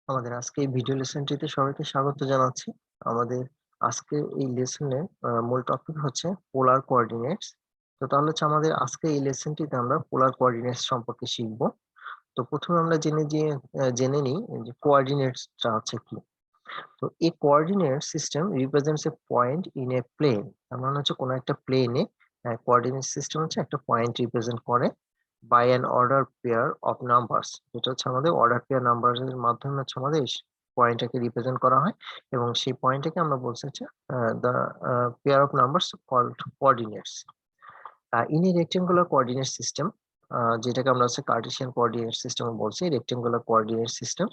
আমাদের আজকে এই ভিডিও লেসনটিতে সবাইকে স্বাগত জানাচ্ছি। আমাদের আজকে এই লেসনে মূল টপিক হচ্ছে পোলার কোঅর্ডিনেটস। তো তাহলে হচ্ছে আমাদের আজকে এই লেসনটিতে আমরা পোলার কোঅর্ডিনেটস সম্পর্কে শিখব। তো প্রথমে আমরা জেনে নিই যে কোঅর্ডিনেটসটা হচ্ছে কি। তো এই coordinate system represents a point in a plane. তার মানে হচ্ছে কোনো একটা প্লেনে কোঅর্ডিনেট সিস্টেম হচ্ছে একটা পয়েন্ট রিপ্রেজেন্ট করে by an order pair of numbers. যেটা হচ্ছে আমাদের অর্ডার পেয়ার নাম্বারস এর মাধ্যমে হচ্ছে আমাদের পয়েন্টটাকে রিপ্রেজেন্ট করা হয়, এবং সেই পয়েন্টটাকে আমরা বলছি হচ্ছে the pair of numbers called coordinates. In a rectangular coordinate system, যেটাকে আমরা হচ্ছে কার্টেসিয়ান কোঅর্ডিনেট সিস্টেম বলছি, rectangular coordinate system,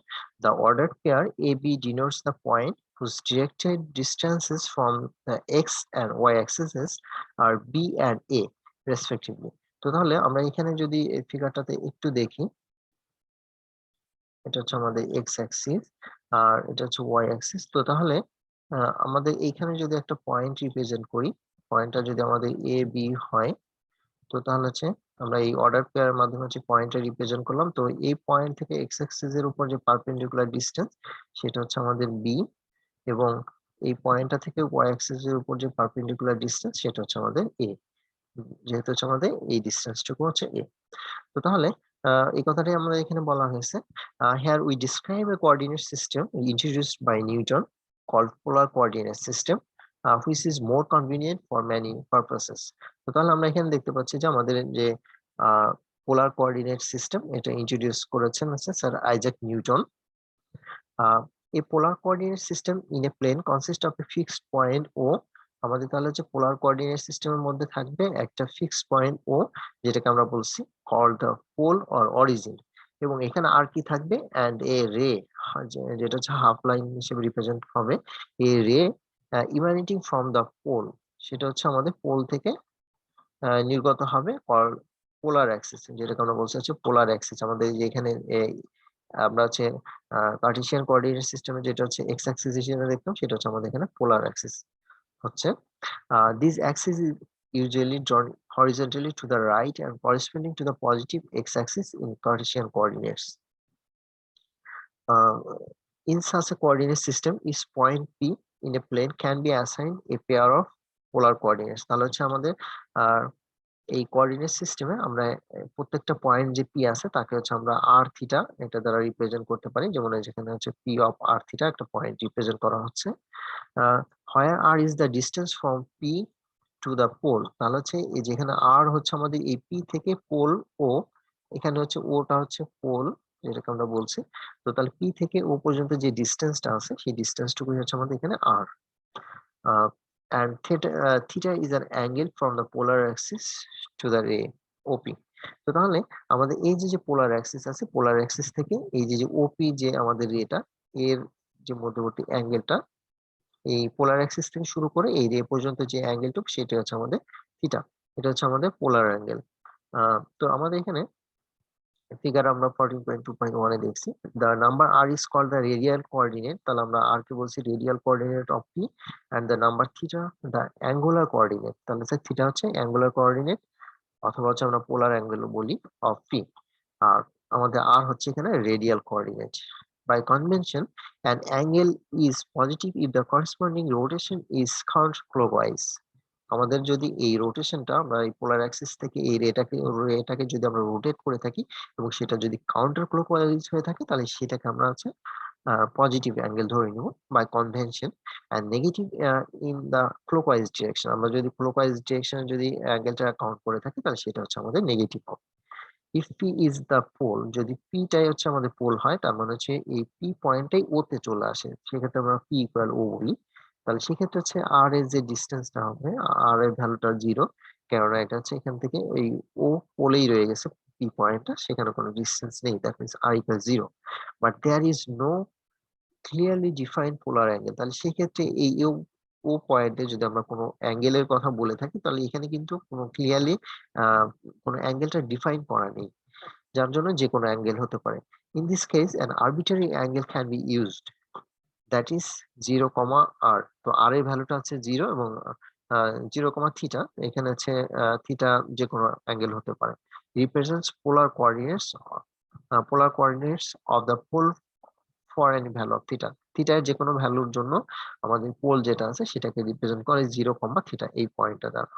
the ordered pair AB denotes the point whose directed distances from the x and y axes are B and A respectively. তো তাহলে আমরা এখানে যদি এই ফিগারটাতে একটু দেখি, এটা হচ্ছে আমাদের এক্স অ্যাক্সিস আর এটা হচ্ছে ওয়াই অ্যাক্সিস। তো তাহলে আমাদের এইখানে যদি একটা পয়েন্ট রিপ্রেজেন্ট করি, পয়েন্টটা যদি আমাদের এ বি হয়, তো তাহলে হচ্ছে আমরা এই অর্ডার পেয়ারের মাধ্যমে হচ্ছে পয়েন্টটা রিপ্রেজেন্ট করলাম। তো এই পয়েন্ট থেকে এক্স অ্যাক্সিস এর উপর যে পারপেন্ডিকুলার ডিসটেন্স সেটা হচ্ছে আমাদের বি, এবং এই পয়েন্টটা থেকে ওয়াই অ্যাক্সিস এর উপর যে পারপেন্ডিকুলার ডিসটেন্স সেটা হচ্ছে আমাদের এ। যেহেতু হচ্ছে আমাদের এই ডিসটেন্সটুকু হচ্ছে এ। তো তাহলে এই কথাটাই আমরা এখানে বলা হয়েছে। Here we describe a coordinate system introduced by Newton called polar coordinate system, which is more convenient for many purposes. তো তাহলে আমরা এখানে দেখতে পাচ্ছি যে আমাদের যে পোলার কোঅর্ডিনেট সিস্টেম এটা ইন্ট্রোডিউস করেছেন হচ্ছে sir Isaac Newton. A polar coordinate system in a plane consists of a fixed point O. আমাদের তাহলে হচ্ছে পোলার কোঅর্ডিনেট সিস্টেমের মধ্যে থাকবে একটা ফিক্সড পয়েন্ট ও, যেটাকে আমরা বলছি call the pole or origin, এবং এখানে আর কি থাকবে অ্যান্ড এ রে, যেটা হচ্ছে হাফ লাইন হিসেবে রিপ্রেজেন্ট হবে। এ রে ইমানেটিং ফ্রম দ্য পোল, সেটা হচ্ছে আমাদের পোল থেকে নির্গত হবে পোলার অ্যাক্সিস, যেটাকে আমরা বলছি হচ্ছে পোলার অ্যাক্সিস। আমাদের যেখানে আমরা হচ্ছে কার্টেসিয়ান কোঅর্ডিনেট সিস্টেমে যেটা হচ্ছে এক্স অ্যাক্সিস হিসেবে দেখতাম, সেটা হচ্ছে আমাদের এখানে পোলার অ্যাক্সিস হচ্ছে। This Axis is usually drawn horizontally to the right and corresponding to the positive x-axis in Cartesian coordinates. Uh, in such a coordinate system, each point P in a plane can be assigned a pair of polar coordinates. তাহলে হচ্ছে আমাদের এই coordinate সিস্টেমে আমরা প্রত্যেকটা point যে P আছে তাকে হচ্ছে আমরা আর থিটা এটা দ্বারা রিপ্রেজেন্ট করতে পারি। যেমন যেখানে হচ্ছে পি অফ আর থিটা একটা পয়েন্ট রিপ্রেজেন্ট করা হচ্ছে। Where r is the distance from P to the pole, তাহলে হচ্ছে এই যেখানে আর হচ্ছে আমাদের এই পি থেকে পোল ও, এখানে হচ্ছে ওটা হচ্ছে পোল যেটাকে আমরা বলছি। তো তাহলে পি থেকে ও পর্যন্ত যে ডিস্টেন্সটা আছে সেই ডিস্টেন্সটুকুই হচ্ছে আমাদের এখানে আর। And theta is an angle from the polar axis to the ray OP. তো তাহলে আমাদের এই যে পোলার অ্যাক্সিস আছে, পোলার অ্যাক্সিস থেকে এই যে ওপি যে আমাদের রেটা, এর যে মধ্যবর্তী অ্যাঙ্গেলটা, এই পোলার অ্যাক্সিস থেকে শুরু করে এই রে পর্যন্ত যে অ্যাঙ্গেলটুকু সেটা হচ্ছে আমাদের থিটা। এটা হচ্ছে আমাদের পোলার অ্যাঙ্গেল। তো আমাদের এখানে ফিগার আমরা 14.2.1 এ দেখছি the number r is called the radial coordinate, তাহলে আমরা r কে বলছি radial coordinate of p, and the number theta the angular coordinate, তাহলে স্যার থিটা হচ্ছে angular coordinate অথবা হচ্ছে আমরা পোলার অ্যাঙ্গেল বলি of p, আর আমাদের r হচ্ছে এখানে radial coordinate. By convention, an angle is positive if the corresponding rotation is counterclockwise. আমাদের যদি এই রোটেশনটা আমরা এই পোলার অ্যাক্সিস থেকে এই রেটাকে যদি আমরা রোটেট করে থাকি এবং সেটা যদি কাউন্টার ক্লকওয়াইজ হয়ে থাকে, তাহলে সেটাকে আমরা হচ্ছে পজিটিভ অ্যাঙ্গেল ধরে নিব by convention, and negative in the clockwise direction. আমরা যদি ক্লকওয়াইজ ডিরেকশনে যদি অ্যাঙ্গেলটা কাউন্ট করে থাকি তাহলে সেটা হচ্ছে আমাদের নেগেটিভ হবে। If P is the pole, যদি পি টাই হচ্ছে আমাদের পোল হয়, তার মানে হচ্ছে এই পি পয়েন্টটাই ও তে চলে আসে, সেক্ষেত্রে আমরা পি ইকুয়াল ও বলি। তাহলে সেক্ষেত্রে হচ্ছে আর এর যে ডিস্টেন্সটা হবে, আর এর ভ্যালুটা 0, কেননা এটা হচ্ছে এখান থেকে এই ও পোলেই রয়ে গেছে পি পয়েন্টটা, সেখানে কোনো ডিস্টেন্স নেই, that means r equal 0, but there is no clearly defined polar angle. তাহলে সেক্ষেত্রে এই ও পয়েন্টে যদি আমরা কোনো অ্যাঙ্গেলের কথা বলে থাকি, তাহলে এখানে কিন্তু কোনো ক্লিয়ারলি কোনো অ্যাঙ্গেলটা ডিফাইন করা নেই, যার জন্য যে কোনো অ্যাঙ্গেল হতে পারে। In this case an arbitrary angle can be used, that is 0, আর। তো আর এর ভ্যালুটা হচ্ছে 0 এবং 0, থিটা, এখানে হচ্ছে থিটা যে কোনো অ্যাঙ্গেল হতে পারে। Represents polar coordinates of the pole for any value of theta, theta এর যে কোনো ভ্যালুর জন্য আমাদের পোল যেটা আছে সেটাকে রিপ্রেজেন্ট করে 0, থিটা এই পয়েন্টটা দ্বারা।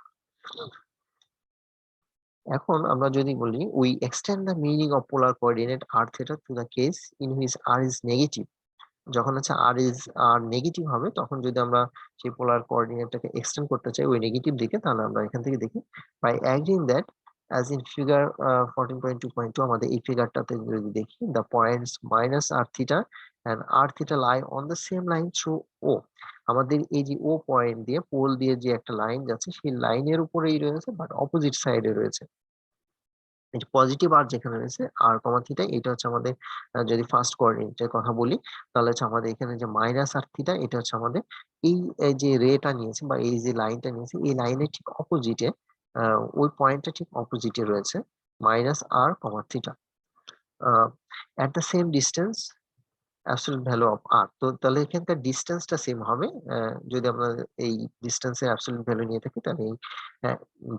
এখন আমরা যদি বলি we extend the meaning of polar coordinate r theta to the case in which r is negative, যখন হচ্ছে আর নেগেটিভ হবে তখন যদি আমরা সেই পোলার কোঅর্ডিনেটটাকে এক্সটেন্ড করতে চাই ওই নেগেটিভ দিকে, তাহলে আমরা এখান থেকে দেখি by agreeing that as in figure 14.2.2 আমাদের এই ফিগারটাতে যদি দেখি the points minus r theta and r theta lie on the same line through O, আমাদের এই যে ও পয়েন্ট দিয়ে পোল দিয়ে যে একটা লাইন যাচ্ছে সেই লাইনের উপরেই রয়েছে বাট অপোজিট সাইডে রয়েছে। এই যে পজিটিভ আর যেখানে রয়েছে আর কমা থিটা, এটা হচ্ছে আমাদের যদি ফার্স্ট কোঅর্ডিনেটের কথা বলি তাহলে হচ্ছে আমাদের এখানে যে মাইনাস আর থিটা এটা হচ্ছে আমাদের এই যে রেটা নিয়েছে বা এই যে লাইনটা নিয়েছে এই লাইনের ঠিক অপোজিটে, ওই পয়েন্টটা ঠিক অপোজিটে রয়েছে minus r comma theta at the same distance absolute value of r. তো তাহলে এখানকার ডিসটেন্সটা সেম হবে, যদি আমরা এই ডিসটেন্সের অ্যাবসলিউট ভ্যালু নিয়ে থাকি তাহলে এই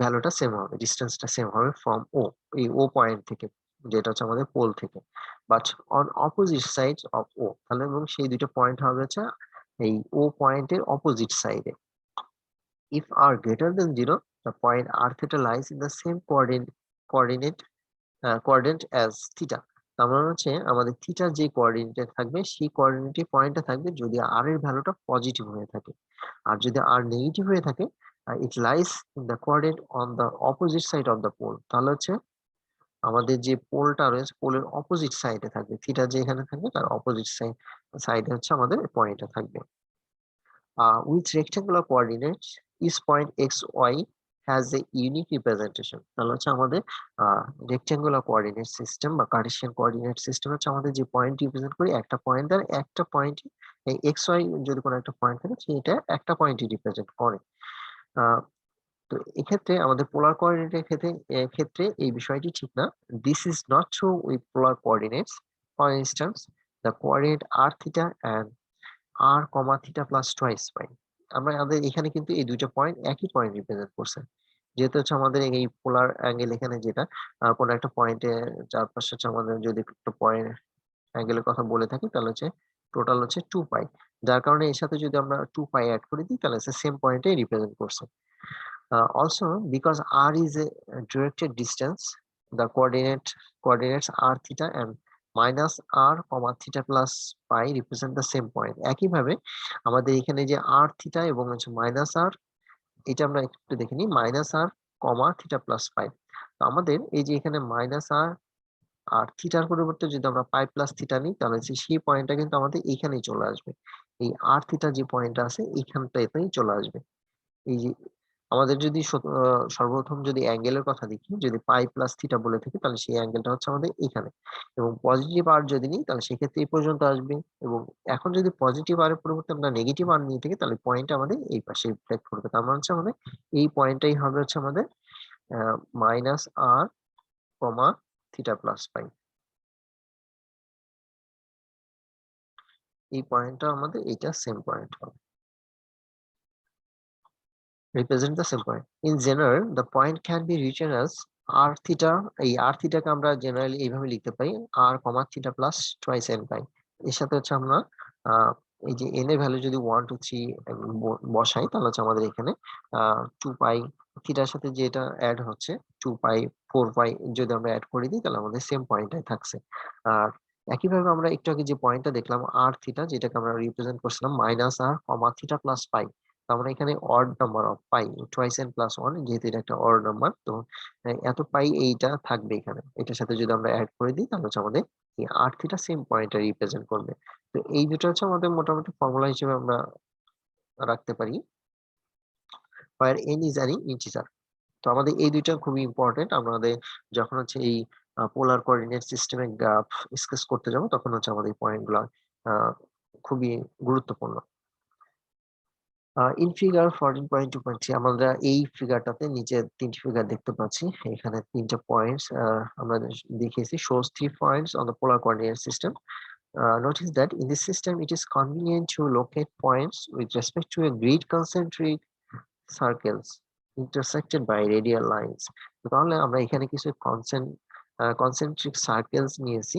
ভ্যালুটা সেম হবে, ডিসটেন্সটা সেম হবে ফ্রম ও, এই ও পয়েন্ট থেকে যেটা হচ্ছে আমাদের পোল থেকে, but on opposite side of O, তাহলে এবং সেই দুটো পয়েন্ট হবে হচ্ছে এই ও পয়েন্টের অপোজিট সাইডে। If r greater than 0 the point r theta lies in the same coordinate coordinate as theta, তার মানে হচ্ছে আমাদের থিটার যে কোঅর্ডিনেটে থাকবে সেই কোঅর্ডিনেটে পয়েন্টটা থাকবে যদি আর এর ভ্যালুটা পজিটিভ হয়ে থাকে, আর যদি আর নেগেটিভ হয়ে থাকে it lies in the coordinate on the opposite side of the pole, তাহলে হচ্ছে আমাদের যে পোলটা রয়েছে পোলের অপোজিট সাইডে থাকবে, থিটা যেখানে থাকবে তার অপোজিট সাইডে হচ্ছে আমাদের পয়েন্টটা থাকবে। With rectangular coordinates each point x y has a unique representation, তাহলে হচ্ছে আমাদের রেক্টেঙ্গুলার কোঅর্ডিনেট সিস্টেম বা কার্টেসিয়ান কোঅর্ডিনেট সিস্টেম হচ্ছে আমাদের যে পয়েন্ট রিপ্রেজেন্ট করি একটা পয়েন্ট দ্বারা, একটা পয়েন্ট এই এক্স ওয়াই যদি কোনো একটা পয়েন্ট থাকে সেটা একটা পয়েন্টই রিপ্রেজেন্ট করে। আহ, তো এক্ষেত্রে আমাদের পোলার কোঅর্ডিনেটের ক্ষেত্রে এই বিষয়টি ঠিক না, this is not true with polar coordinates. For instance the coordinate r theta and r comma theta plus twice pi, আমাদের এখানে কিন্তু এই দুইটা পয়েন্ট একই পয়েন্ট রিপ্রেজেন্ট করছে, যেহেতু হচ্ছে আমাদের এই পোলার অ্যাঙ্গেল এখানে যেটা কোনো একটা পয়েন্টে চারপাশে হচ্ছে আমাদের যদি একটা পয়েন্ট অ্যাঙ্গেলের কথা বলে থাকি তাহলে হচ্ছে টোটাল হচ্ছে 2 পাই, যার কারণে এর সাথে যদি আমরা 2 পাই অ্যাড করে দিই তাহলে সেম পয়েন্টে রিপ্রেজেন্ট করছে। Also because r is a directed distance, the coordinates r theta and minus r comma theta plus pi represent the same point, একইভাবে আমাদের এখানে যে r theta এবং হচ্ছে মাইনাস r, এটা আমরা একটু দেখে নিই মাইনাস r কমা থিটা প্লাস পাই, তো আমাদের এই যে এখানে মাইনাস r আর থিটার পরিবর্তে যদি আমরা পাই প্লাস থিটা নিই তাহলে সেই পয়েন্টটা কিন্তু আমাদের এইখানেই চলে আসবে, এই আর থিটা যে পয়েন্টটা আছে এইখানটাতেই চলে আসবে। এই যে আমাদের যদি সর্বপ্রথম যদি অ্যাঙ্গেলের কথা দেখি, যদি পাই প্লাস থিটা বলে থাকি তাহলে সেই অ্যাঙ্গেলটা হচ্ছে আমাদের এখানে, এবং পজিটিভ আর যদি নিই তাহলে সেক্ষেত্রে এই পর্যন্ত আসবে, এবং এখন যদি পজিটিভ আর এর পরিবর্তে আমরা নেগেটিভ আর নিয়ে থাকি তাহলে পয়েন্ট আমাদের এই পাশে রিফ্লেক্ট করবে, তার মানে হচ্ছে আমাদের এই পয়েন্টটাই হবে হচ্ছে আমাদের minus r comma theta plus পাই, এই পয়েন্টটা আমাদের এইটা সেম পয়েন্ট হবে, represent the same point. In general, the point can be written as r theta, এই r theta কে আমরা জেনারেলি এইভাবে লিখতে পারি r কমা থিটা প্লাস টুয়াইস n পাই। এর সাথে হচ্ছে আমরা এই যে n এর ভ্যালু যদি 1 2 3 বসাই তাহলে হচ্ছে আমাদের এখানে 2 পাই থিটার সাথে যেটা অ্যাড হচ্ছে 2 পাই 4 পাই যদি আমরা অ্যাড করে দিই তাহলে আমাদের সেম পয়েন্টটাই থাকছে। আর একইভাবে আমরা একটু আগে যে পয়েন্টটা দেখলাম r থিটা যেটাকে আমরা রিপ্রেজেন্ট করছিলাম মাইনাস r কমা থিটা প্লাস পাই, আমরা এখানে odd number of pi twice N plus one, যেহেতু এটা একটা অড নাম্বার তো এত পাই এইটা থাকবে এখানে, এটার সাথে যদি আমরা অ্যাড করে দিই তাহলে হচ্ছে আমাদের এই আর থিটা সেম পয়েন্টটা রিপ্রেজেন্ট করবে। তো এই দুটো হচ্ছে আমাদের মোটামুটি ফর্মুলা হিসেবে আমরা রাখতে পারি, where n is an integer। তো আমাদের এই দুইটা খুবই ইম্পর্টেন্ট, আমাদের যখন হচ্ছে এই পোলার কোঅর্ডিনেট সিস্টেমে গ্রাফ স্কেচ করতে যাব তখন হচ্ছে আমাদের এই পয়েন্টগুলো খুবই গুরুত্বপূর্ণ। ইন ফিগার 14.2.3 আমরা এই ফিগারটাতে নিচে তিনটি ফিগার দেখতে পাচ্ছি, এখানে তিনটা পয়েন্টস আমরা দেখিয়েছি, shows 3 points on the polar coordinate system. Notice that in this system it is convenient to locate points with respect to a grid concentric circles intersected by radial lines। তো তাহলে আমরা এখানে কিছু কনসেন্ট্রিক সার্কেলস নিয়েছি,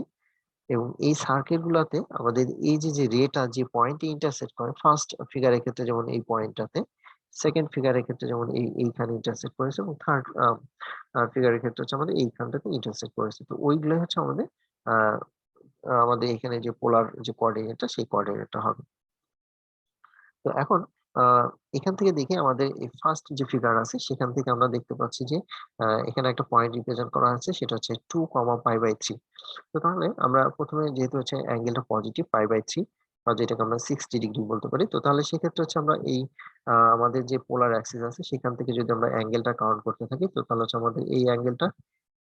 এবং এই circle গুলাতে আমাদের এই যে রেটা যে পয়েন্টে ইন্টারসেক্ট করে, ফার্স্ট ফিগারের ক্ষেত্রে যেমন এই পয়েন্টটাতে, সেকেন্ড ফিগারের ক্ষেত্রে যেমন এইখানে ইন্টারসেক্ট করেছে, এবং থার্ড ফিগারের ক্ষেত্রে হচ্ছে আমাদের এইখানটাতে ইন্টারসেক্ট করেছে। তো ওইগুলো হচ্ছে আমাদের আহ আমাদের এখানে যে পোলার যে কোঅর্ডিনেটটা, সেই কোঅর্ডিনেটটা হবে। তো এখন এখান থেকে দেখি আমাদের এই ফার্স্ট যে ফিগার আছে সেখান থেকে আমরা দেখতে পাচ্ছি যে এখানে একটা পয়েন্ট রিপ্রেজেন্ট করা আছে, সেটা হচ্ছে 2, π/3। তো তাহলে আমরা প্রথমে যেহেতু হচ্ছে অ্যাঙ্গেলটা পজিটিভ π/3, বা যেটাকে আমরা 60 ডিগ্রি বলতে পারি, তো তাহলে সেক্ষেত্রে হচ্ছে আমরা এই আমাদের যে পোলার অ্যাক্সিস আছে সেখান থেকে যদি আমরা অ্যাঙ্গেলটা কাউন্ট করতে থাকি, তো তাহলে হচ্ছে আমাদের এই অ্যাঙ্গেলটা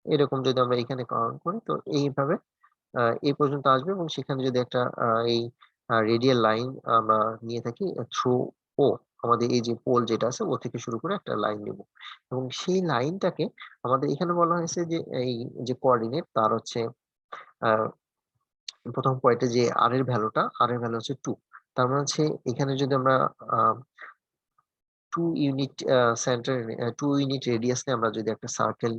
এরকম যদি আমরা এখানে কাউন্ট করি, তো এইভাবে এই পর্যন্ত আসবে, এবং সেখানে যদি একটা এই রেডিয়াল লাইন আমরা নিয়ে থাকি থ্রু ও, আমাদের এই যে পোল যেটা আছে ও থেকে শুরু করে একটা লাইন নিব, এবং সেই লাইনটাকে আমাদের এখানে বলা হয়েছে যে এই যে কোঅর্ডিনেট তার হচ্ছে আহ প্রথম পয়েন্টে যে আর এর ভ্যালু হচ্ছে 2। তার মানে হচ্ছে এখানে যদি আমরা 2 ইউনিট সেন্টার 2 ইউনিট রেডিয়াস নিয়ে আমরা যদি একটা সার্কেল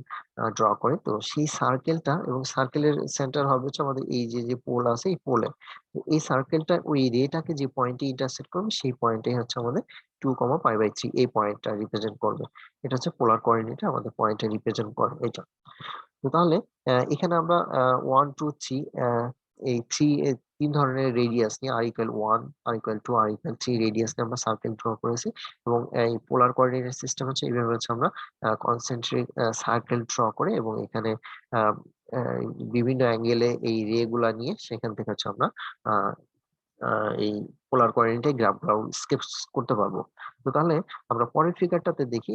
ড্র করি, তো সেই সার্কেলটা এবং সার্কেলের সেন্টার হবে হচ্ছে আমাদের এই যে পোল আছে এই পোলে। তো এই সার্কেলটা ওই রেটাকে যে পয়েন্টে ইন্টারসেক্ট করবে সেই পয়েন্টে হচ্ছে আমাদের 2, π/3 এই পয়েন্টটা রিপ্রেজেন্ট করবে। এটা হচ্ছে পোলার কোঅর্ডিনেটে আমাদের পয়েন্টটা রিপ্রেজেন্ট করে এটা। তো তাহলে এখানে আমরা 1, 2, 3 এই 3 ধরনের রেডিয়াস নিয়ে r=1, r=2, r=3 রেডিয়াস নিয়ে আমরা সার্কেল ড্র করেছি, এবং এই পোলার কোঅর্ডিনেট সিস্টেম হচ্ছে এইভাবে হচ্ছে আমরা কনসেন্ট্রিক সার্কেল ড্র করে, এবং এখানে আহ, আহ, বিভিন্ন অ্যাঙ্গেলে এই রে গুলা নিয়ে সেখান থেকে হচ্ছে আমরা আহ, এই পোলার কোঅর্ডিনেটে গ্রাফগুলো স্কেচ করতে পারবো। তো তাহলে আমরা পরের ফিগারটাতে দেখি,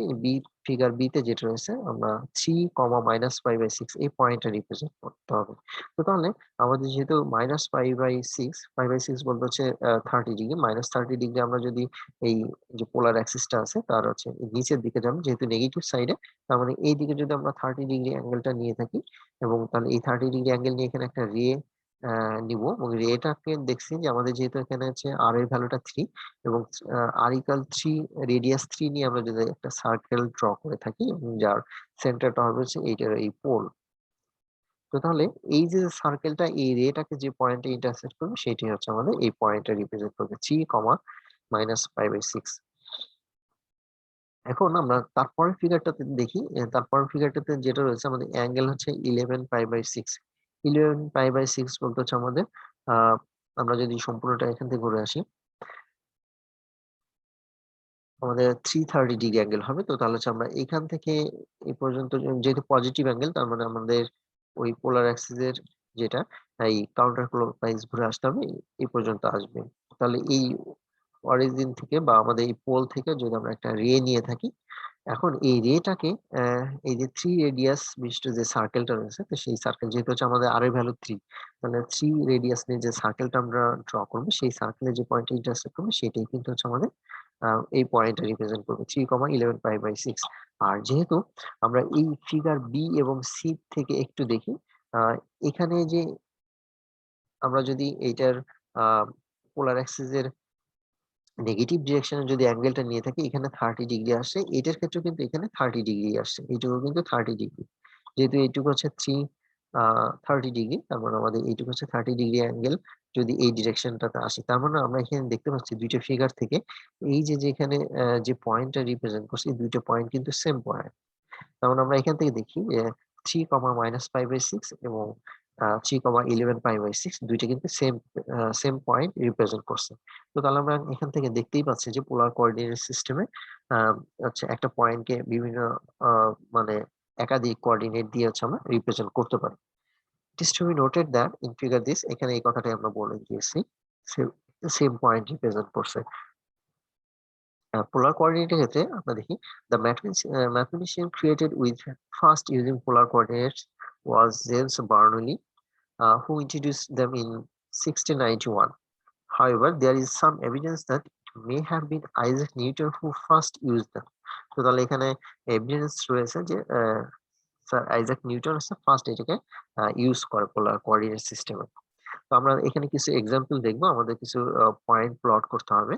ফিগার বি তে যেটা রয়েছে, আমরা 3, -π/6 এই পয়েন্টটা রিপ্রেজেন্ট করতে হবে। তো তাহলে আমাদের যেহেতু -π/6 বলতে হচ্ছে 30 ডিগ্রি, -30 ডিগ্রি আমরা যদি এই যে পোলার অ্যাক্সিসটা আছে তার হচ্ছে নিচের দিকে যাবো, যেহেতু নেগেটিভ সাইডে, তার মানে এই দিকে যদি আমরা 30 ডিগ্রি অ্যাঙ্গেলটা নিয়ে থাকি, এবং তাহলে এই 30 ডিগ্রি অ্যাঙ্গেল নিয়ে এখানে একটা রে নিব, এবং রেটাকে দেখছি যে আমাদের যেহেতু এখানে হচ্ছে আর এর ভ্যালুটা 3, এবং r=3, রেডিয়াস 3 নিয়ে আমরা যদি একটা সার্কেল ড্র করে থাকি, এবং যার সেন্টারটা হবে হচ্ছে এইটার এই পোল। তো তাহলে এই যে সার্কেলটা এই রেটাকে যে পয়েন্টে ইন্টারসেক্ট করবে সেটাই হচ্ছে আমাদের এই পয়েন্টটা রিপ্রেজেন্ট করবে 3, -π/6। এখন আমরা তারপরের ফিগারটাতে দেখি, তারপরের ফিগারটাতে যেটা রয়েছে আমাদের অ্যাঙ্গেল হচ্ছে 11π/6। 11π/6 বলতে হচ্ছে আমাদের আহ আমরা যদি সম্পূর্ণটা এখান থেকে ঘুরে আসি, আমাদের 330 ডিগ্রি অ্যাঙ্গেল হবে। তো তাহলে হচ্ছে আমরা এখান থেকে এই পর্যন্ত, যেহেতু পজিটিভ অ্যাঙ্গেল, তার মানে আমাদের ওই পোলার অ্যাক্সিস এর যেটা এই কাউন্টার ক্লকওয়াইজ ঘুরে আসতে হবে, এই পর্যন্ত আসবে। তাহলে এই অরিজিন থেকে বা আমাদের এই পোল থেকে যদি আমরা একটা রে নিয়ে থাকি, এখন এই রেটাকে এই যে 3 রেডিয়াস বিশিষ্ট যে সার্কেলটা রয়েছে, তো সেই সার্কেল যেহেতু হচ্ছে আমাদের আর এর ভ্যালু 3, তাহলে 3 রেডিয়াস নিয়ে যে সার্কেলটা আমরা ড্র করবো, সেই সার্কেলের যে পয়েন্ট ইন্টারসেক্ট করবে সেটাই কিন্তু হচ্ছে আমাদের এই পয়েন্টটা রিপ্রেজেন্ট করবে 3, 11π/6। আর যেহেতু আমরা এই ফিগার বি এবং সি থেকে একটু দেখি, আহ, এখানে যে আমরা যদি এইটার পোলার অ্যাক্সিস এর নেগেটিভ ডিরেকশনে যদি অ্যাঙ্গেলটা নিয়ে থাকি, এখানে 30 ডিগ্রি আসছে, এটার ক্ষেত্রে কিন্তু এখানে 30 ডিগ্রি আসছে, এইটুকু কিন্তু 30 ডিগ্রি। যেহেতু এইটুকু হচ্ছে 30 ডিগ্রি, তার মানে আমাদের এইটুকু হচ্ছে 30 ডিগ্রি অ্যাঙ্গেল যদি এই ডিরেকশনটাতে আসে, তার মানে আমরা এখানে দেখতে পাচ্ছি দুইটা ফিগার থেকে এই যে যেখানে যে পয়েন্টটা রিপ্রেজেন্ট করছে, এই দুইটা পয়েন্ট কিন্তু সেম পয়েন্ট। তার মানে আমরা এখান থেকে দেখি যে 3, -π/6 এবং 3, 11π/6 দুইটা কিন্তু সেম পয়েন্ট রিপ্রেজেন্ট করছে। তো তাহলে আমরা এখান থেকে দেখতেই পাচ্ছি যে পোলার কোঅর্ডিনেট সিস্টেমে হচ্ছে একটা পয়েন্টকে বিভিন্ন মানে একাধিক কোঅর্ডিনেট দিয়ে হচ্ছে আমরা রিপ্রেজেন্ট করতে পারি। It is to be noted that in figure this, এখানে এই কথাটাই আমরা বলে দিয়েছি, সেম পয়েন্ট রিপ্রেজেন্ট করছে। পোলার কোঅর্ডিনেটের ক্ষেত্রে আমরা দেখি the mathematician created with first using polar coordinates was James Bernoulli, who introduced them in 1691. However, there is some evidence that it may have been Isaac Newton who first used them. তো তাহলে এখানে evidence রয়েছে যে sir Isaac Newton হচ্ছে first এটাকে use করে polar coordinate সিস্টেমে। তো আমরা এখানে কিছু এক্সাম্পল দেখবো, আমাদের কিছু পয়েন্ট প্লট করতে হবে।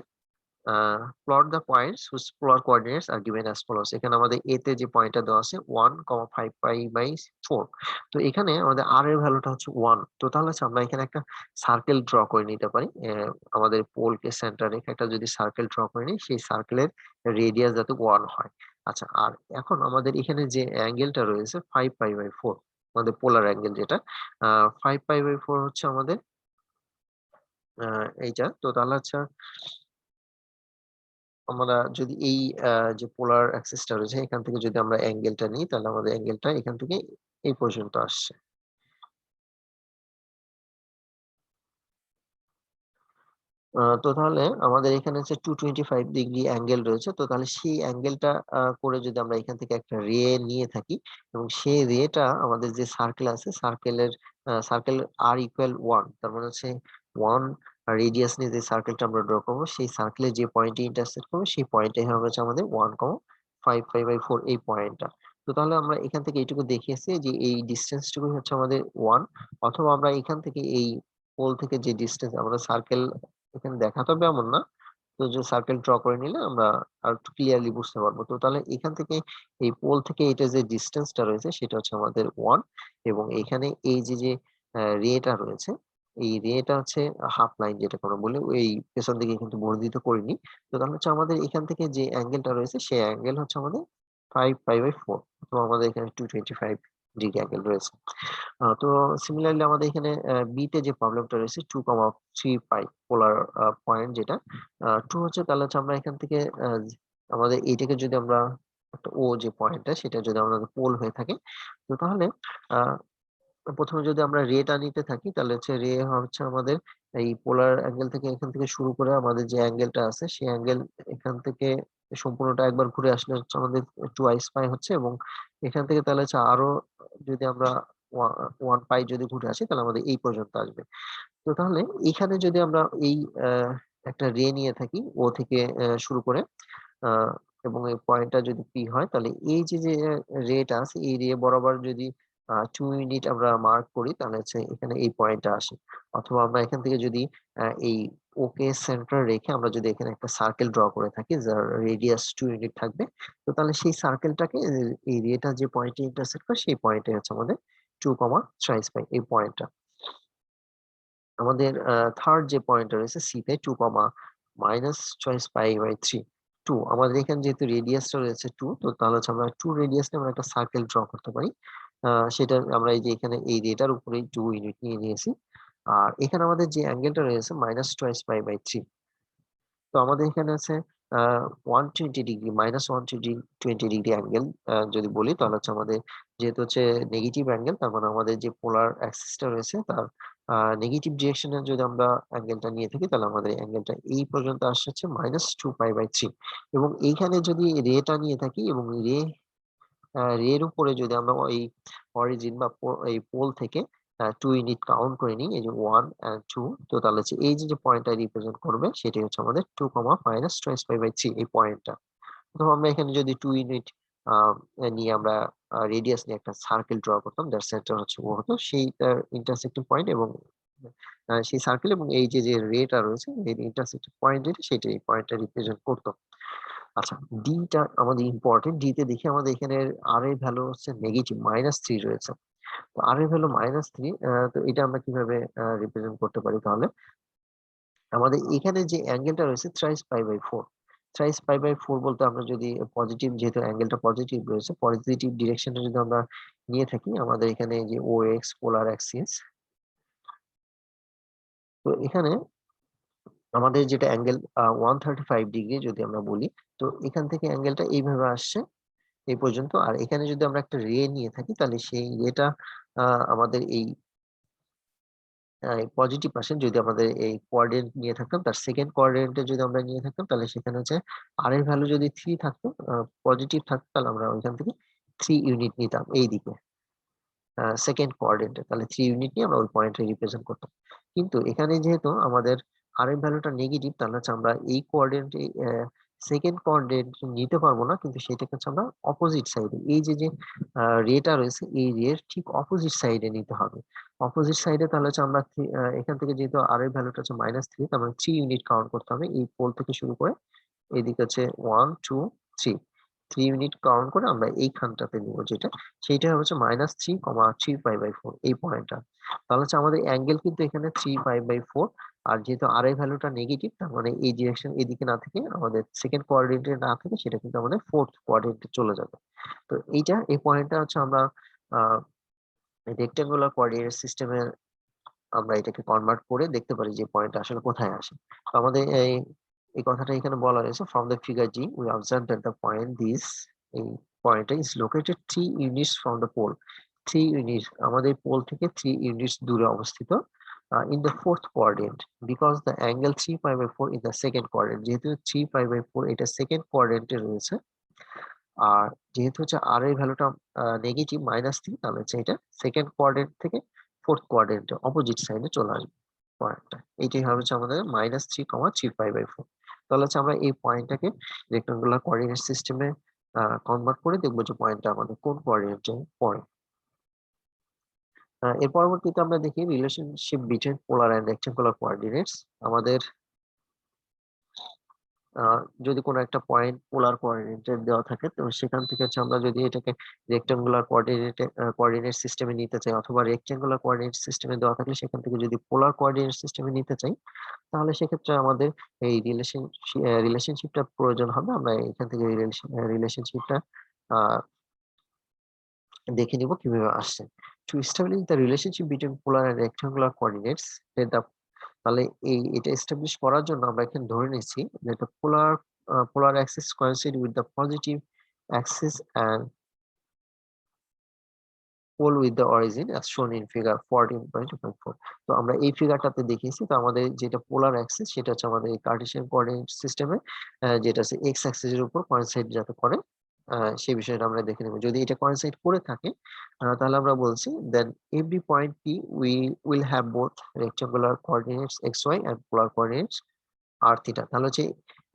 Plot the points whose polar coordinates are given as follows. এখানে আমাদের এ তে যে পয়েন্টটা দেওয়া আছে 1,5π/4। তো এখানে আমাদের আর এর ভ্যালুটা হচ্ছে 1। তো তাহলে হচ্ছে আমরা এখানে একটা সার্কেল ড্র করে নিতে পারি। আমাদের পোলকে সেন্টার রেখে একটা যদি সার্কেল ড্র করে নিই, সেই সার্কেলের রেডিয়াস যাতে 1 হয়। আচ্ছা, আর এখন আমাদের এখানে যে অ্যাঙ্গেলটা রয়েছে 5π/4, আমাদের পোলার অ্যাঙ্গেল যেটা 5π/4 হচ্ছে আমাদের এইটা। তো তাহলে হচ্ছে আমরা যদি এই যে পোলার অ্যাক্সিসটা রয়েছে এখান থেকে যদি আমরা অ্যাঙ্গেলটা নিই, তাহলে আমাদের অ্যাঙ্গেলটা এখান থেকে এই পর্যন্ত আসছে। তো তাহলে আমাদের এখানে হচ্ছে 225 ডিগ্রি অ্যাঙ্গেল রয়েছে। তো তাহলে সেই অ্যাঙ্গেলটা করে যদি আমরা এখান থেকে একটা রে নিয়ে থাকি এবং সেই রেটা আমাদের যে সার্কেল আছে সার্কেলের সার্কেল আর ইকুয়াল 1, তার মানে হচ্ছে 1 রেডিয়াস নিয়ে যে সার্কেলটা আমরা ড্র করবো সেই সার্কেলে যে পয়েন্টে ইন্টারসেক্ট করবে সেই পয়েন্টটাই হবে হচ্ছে আমাদের 1,55/4 এই পয়েন্টটা। তো তাহলে আমরা এখান থেকে এইটুকু দেখিয়েছি যে এই ডিসটেন্সটুকুই হচ্ছে আমাদের 1, অথবা আমরা এখান থেকে এই পোল থেকে যে ডিসটেন্স আমরা সার্কেল এখানে দেখাতে হবে এমন না। তো যে সার্কেল ড্র করে নিলে আমরা আরেকটু ক্লিয়ারলি বুঝতে পারবো। তো তাহলে এখান থেকে এই পোল থেকে এটা যে ডিসটেন্সটা রয়েছে সেটা হচ্ছে আমাদের 1, এবং এখানে এই যে রেটা রয়েছে এই রেটা হচ্ছে হাফ লাইন যেটাকে আমরা বলি, ওই পেছন দিকে কিন্তু বর্ধিত করিনি। তো তাহলে হচ্ছে আমাদের এখান থেকে যে অ্যাঙ্গেলটা রয়েছে সেই অ্যাঙ্গেল হচ্ছে আমাদের 5π/4। তো আমাদের এখানে 225 ডিগ্রি অ্যাঙ্গেল রয়েছে। তো সিমিলারলি আমাদের এখানে বি তে যে প্রবলেমটা রয়েছে 2,3π পোলার পয়েন্ট যেটা 2 হচ্ছে, তাহলে হচ্ছে আমরা এখান থেকে আমাদের এইটাকে যদি আমরা একটা ও যে পয়েন্টটা সেটা যদি আমাদের পোল হয়ে থাকে, তো তাহলে আহ প্রথমে যদি আমরা রেটা নিতে থাকি তাহলে হচ্ছে রে হচ্ছে আমাদের এই পোলার অ্যাঙ্গেল থেকে এখান থেকে শুরু করে আমাদের যে অ্যাঙ্গেলটা আছে সেই অ্যাঙ্গেল এখান থেকে সম্পূর্ণটা একবার ঘুরে আসলে হচ্ছে আমাদের 2i হচ্ছে, এবং এখান থেকে তাহলে হচ্ছে আরো যদি আমরা 1 পাই যদি ঘুরে আসি তাহলে আমাদের এই পর্যন্ত আসবে। তো তাহলে এখানে যদি আমরা এই একটা রে নিয়ে থাকি ও থেকে শুরু করে আহ এবং এই পয়েন্টটা যদি পি হয়, তাহলে এই যে রেটা আছে এই রে বরাবর যদি 2 ইউনিট আমরা মার্ক করি তাহলে হচ্ছে এখানে এই পয়েন্টটা আসে। অথবা আমরা এখান থেকে যদি এই ওকে সেন্টার রেখে আমরা যদি এখানে একটা সার্কেল ড্র করে থাকি যার রেডিয়াস 2 ইউনিট থাকবে, তো তাহলে সেই সার্কেলটাকে এই রেটা যে পয়েন্টে ইন্টারসেক্ট করে সেই পয়েন্টে হচ্ছে আমাদের 2,3 এই পয়েন্টটা। আমাদের থার্ড যে পয়েন্টটা রয়েছে সি তে 2, -2π/3 2, আমাদের এখানে যেহেতু রেডিয়াসটা রয়েছে 2, তো তাহলে হচ্ছে আমরা 2 রেডিয়াস নিয়ে আমরা একটা সার্কেল ড্র করতে পারি। সেটা আমরা এই যে এখানে এই রেটার উপরেই 2 ইউনিট নিয়ে নিয়েছি। আর এখানে আমাদের যে অ্যাঙ্গেলটা রয়েছে -2π/3, তো আমাদের এখানে আছে 120 ডিগ্রি, -120 ডিগ্রি অ্যাঙ্গেল যদি বলি তাহলে হচ্ছে আমাদের যেহেতু হচ্ছে নেগেটিভ অ্যাঙ্গেল, তার মানে আমাদের যে পোলার অ্যাক্সিসটা রয়েছে তার নেগেটিভ ডিরেকশনে যদি আমরা অ্যাঙ্গেলটা নিয়ে থাকি তাহলে আমাদের অ্যাঙ্গেলটা এই পর্যন্ত আসছে হচ্ছে -2π/3। এবং এইখানে যদি রেটা নিয়ে থাকি এবং রের উপরে যদি আমরা ওই অরিজিন বা এই পোল থেকে 2 ইউনিট কাউন্ট করে নিই, এই যে 1 and 2, তো তাহলে হচ্ছে এই যে পয়েন্টটা রিপ্রেজেন্ট করবে সেটাই হচ্ছে আমাদের 2, -25/3 এই পয়েন্টটা। অথবা আমরা এখানে যদি 2 ইউনিট নিয়ে আমরা রেডিয়াস নিয়ে একটা সার্কেল ড্র করতাম যার সেন্টার হচ্ছে ও হতো সেইটার ইন্টারসেক্টিং পয়েন্ট, এবং সেই সার্কেল এবং এই যে রেটা রয়েছে এই ইন্টারসেক্টিং পয়েন্ট যেটা সেটা এই পয়েন্টটা রিপ্রেজেন্ট করতো। আচ্ছা, ডি টা আমাদের ইম্পর্টেন্ট। ডি তে দেখি আমাদের এখানে আর এর ভ্যালু হচ্ছে নেগেটিভ -3 রয়েছে। তো আর এর ভ্যালু -3, তো এটা আমরা কিভাবে রিপ্রেজেন্ট করতে পারি তাহলে? আমাদের এখানে যে অ্যাঙ্গেলটা রয়েছে থ্রাইস π/4। থ্রাইস π/4 বলতে আমরা যদি পজিটিভ, যেহেতু অ্যাঙ্গেলটা পজিটিভ রয়েছে, পজিটিভ ডিরেকশনে যদি আমরা নিয়ে থাকি আমাদের এখানে যে OX পোলার অ্যাক্সিস, তো এখানে আমাদের যেটা অ্যাঙ্গেল 135 ডিগ্রি যদি আমরা বলি, তো এখান থেকে অ্যাঙ্গেলটা এইভাবে আসছে এই পর্যন্ত। আর এখানে যদি আমরা একটা রে নিয়ে থাকি তাহলে সেই রেটা আমাদের এই পজিটিভ পাশে যদি আমাদের এই কোঅর্ডিনেট নিয়ে থাকতাম তার সেকেন্ড কোঅর্ডিনেটে যদি আমরা নিয়ে থাকতাম তাহলে সেখানে হচ্ছে আর এর ভ্যালু যদি 3 থাকতো, পজিটিভ থাকতো, তাহলে আমরা ওইখান থেকে 3 ইউনিট নিতাম এইদিকে সেকেন্ড কোঅর্ডিনেটে, তাহলে 3 ইউনিট নিয়ে আমরা ওই পয়েন্টে রিপ্রেজেন্ট করতাম। কিন্তু এখানে যেহেতু আমাদের আর এর ভ্যালুটা নেগেটিভ, তাহলে হচ্ছে আমরা এই কোঅর্ডিনেটে সেকেন্ড কোঅর্ডিনেট নিতে পারবো না, কিন্তু সেটাকে হচ্ছে আমরা অপোজিট সাইডে এই যে রেটা রয়েছে এই রের ঠিক অপোজিট সাইডে নিতে হবে। অপোজিট সাইডে তাহলে হচ্ছে আমরা এখান থেকে যেহেতু আর এর ভ্যালুটা হচ্ছে -3, তার মানে 3 ইউনিট কাউন্ট করতে হবে এই পোল থেকে শুরু করে এদিকে হচ্ছে 1 2 3 3 ইউনিট কাউন্ট করে আমরা এইখানটাতে নিব যেটা সেইটা হচ্ছে -3,3π/4 এই পয়েন্টটা। তাহলে হচ্ছে আমাদের অ্যাঙ্গেল কিন্তু এখানে 3π/4, আর যেহেতু আর এর ভ্যালুটা নেগেটিভ তার মানে এই ডিরেকশন এদিকে না থেকে আমাদের সেকেন্ড কোঅর্ডিনেটে না থেকে সেটা কিন্তু আমাদের ফোর্থ কোঅর্ডিনেটে চলে যাবে। তো এইটা এই পয়েন্টটা হচ্ছে আমরা রেক্টেঙ্গুলার কোঅর্ডিনেট সিস্টেমে আমরা এটাকে কনভার্ট করে দেখতে পারি যে পয়েন্টটা আসলে কোথায় আসে। তো আমাদের এই কথাটা এখানে বলা হয়েছে, from the figure G we observe that the point this, এই পয়েন্টটা is located 3 units from the pole. 3 unit আমাদের পোল থেকে 3 ইউনিটস দূরে অবস্থিত in the fourth coordinate because the angle 3π/4 in the second coordinate. যেহেতু 3π/4 এটা সেকেন্ড কোঅর্ডিনেটে রয়েছে, আর যেহেতু হচ্ছে আর এর ভ্যালুটা নেগেটিভ -3, তাহলে হচ্ছে এটা সেকেন্ড কোঅর্ডিনেট থেকে ফোর্থ কোঅর্ডিনেটে অপোজিট সাইডে চলে আসবে পয়েন্টটা। এইটাই হবে হচ্ছে আমাদের -3,3π/4। তাহলে হচ্ছে আমরা এই পয়েন্টটাকে রেক্টাঙ্গুলার কোঅর্ডিনেট সিস্টেমে কনভার্ট করে দেখবো যে পয়েন্টটা আমাদের কোন কোঅর্ডিনেটে পড়ে। এর পরবর্তীতে আমরা দেখি relationship between polar and rectangular coordinates. আমাদের যদি কোনো একটা পয়েন্ট পোলার কোঅর্ডিনেটে দেওয়া থাকে তো সেখান থেকে হচ্ছে আমরা যদি এটাকে রেক্টাঙ্গুলার কোঅর্ডিনেট সিস্টেমে নিতে চাই, অথবা রেক্টাঙ্গুলার কোঅর্ডিনেট সিস্টেমে দেওয়া থাকলে সেখান থেকে যদি পোলার কোঅর্ডিনেট সিস্টেমে নিতে চাই, তাহলে সেক্ষেত্রে আমাদের এই রিলেশনশিপটা প্রয়োজন হবে। আমরা এখান থেকে রিলেশনশিপটা দেখে নিব কিভাবে আসছে। To establish the relationship between polar and rectangular coordinates, তাহলে এটা এস্টাবলিশ করার জন্য আমরা এখানে ধরে নিচ্ছি যে the polar axis coincide with the positive axis and pole with the origin as shown in figure 14.4. তো আমরা এই ফিগারটাতে দেখিয়েছি। তো আমাদের যেটা পোলার অ্যাক্সিস সেটা হচ্ছে আমাদের এই কার্টেসিয়ান কোঅর্ডিনেট সিস্টেমে যেটা আছে এক্স অ্যাক্সিস এর উপর কোইনসাইড যাতে করে সেই বিষয়টা আমরা দেখে নেব। যদি এটা কোইনসাইড করে থাকে তাহলে আমরা বলছি then every point P will have both rectangular coordinates xy and polar coordinates r theta. তাহলে হচ্ছে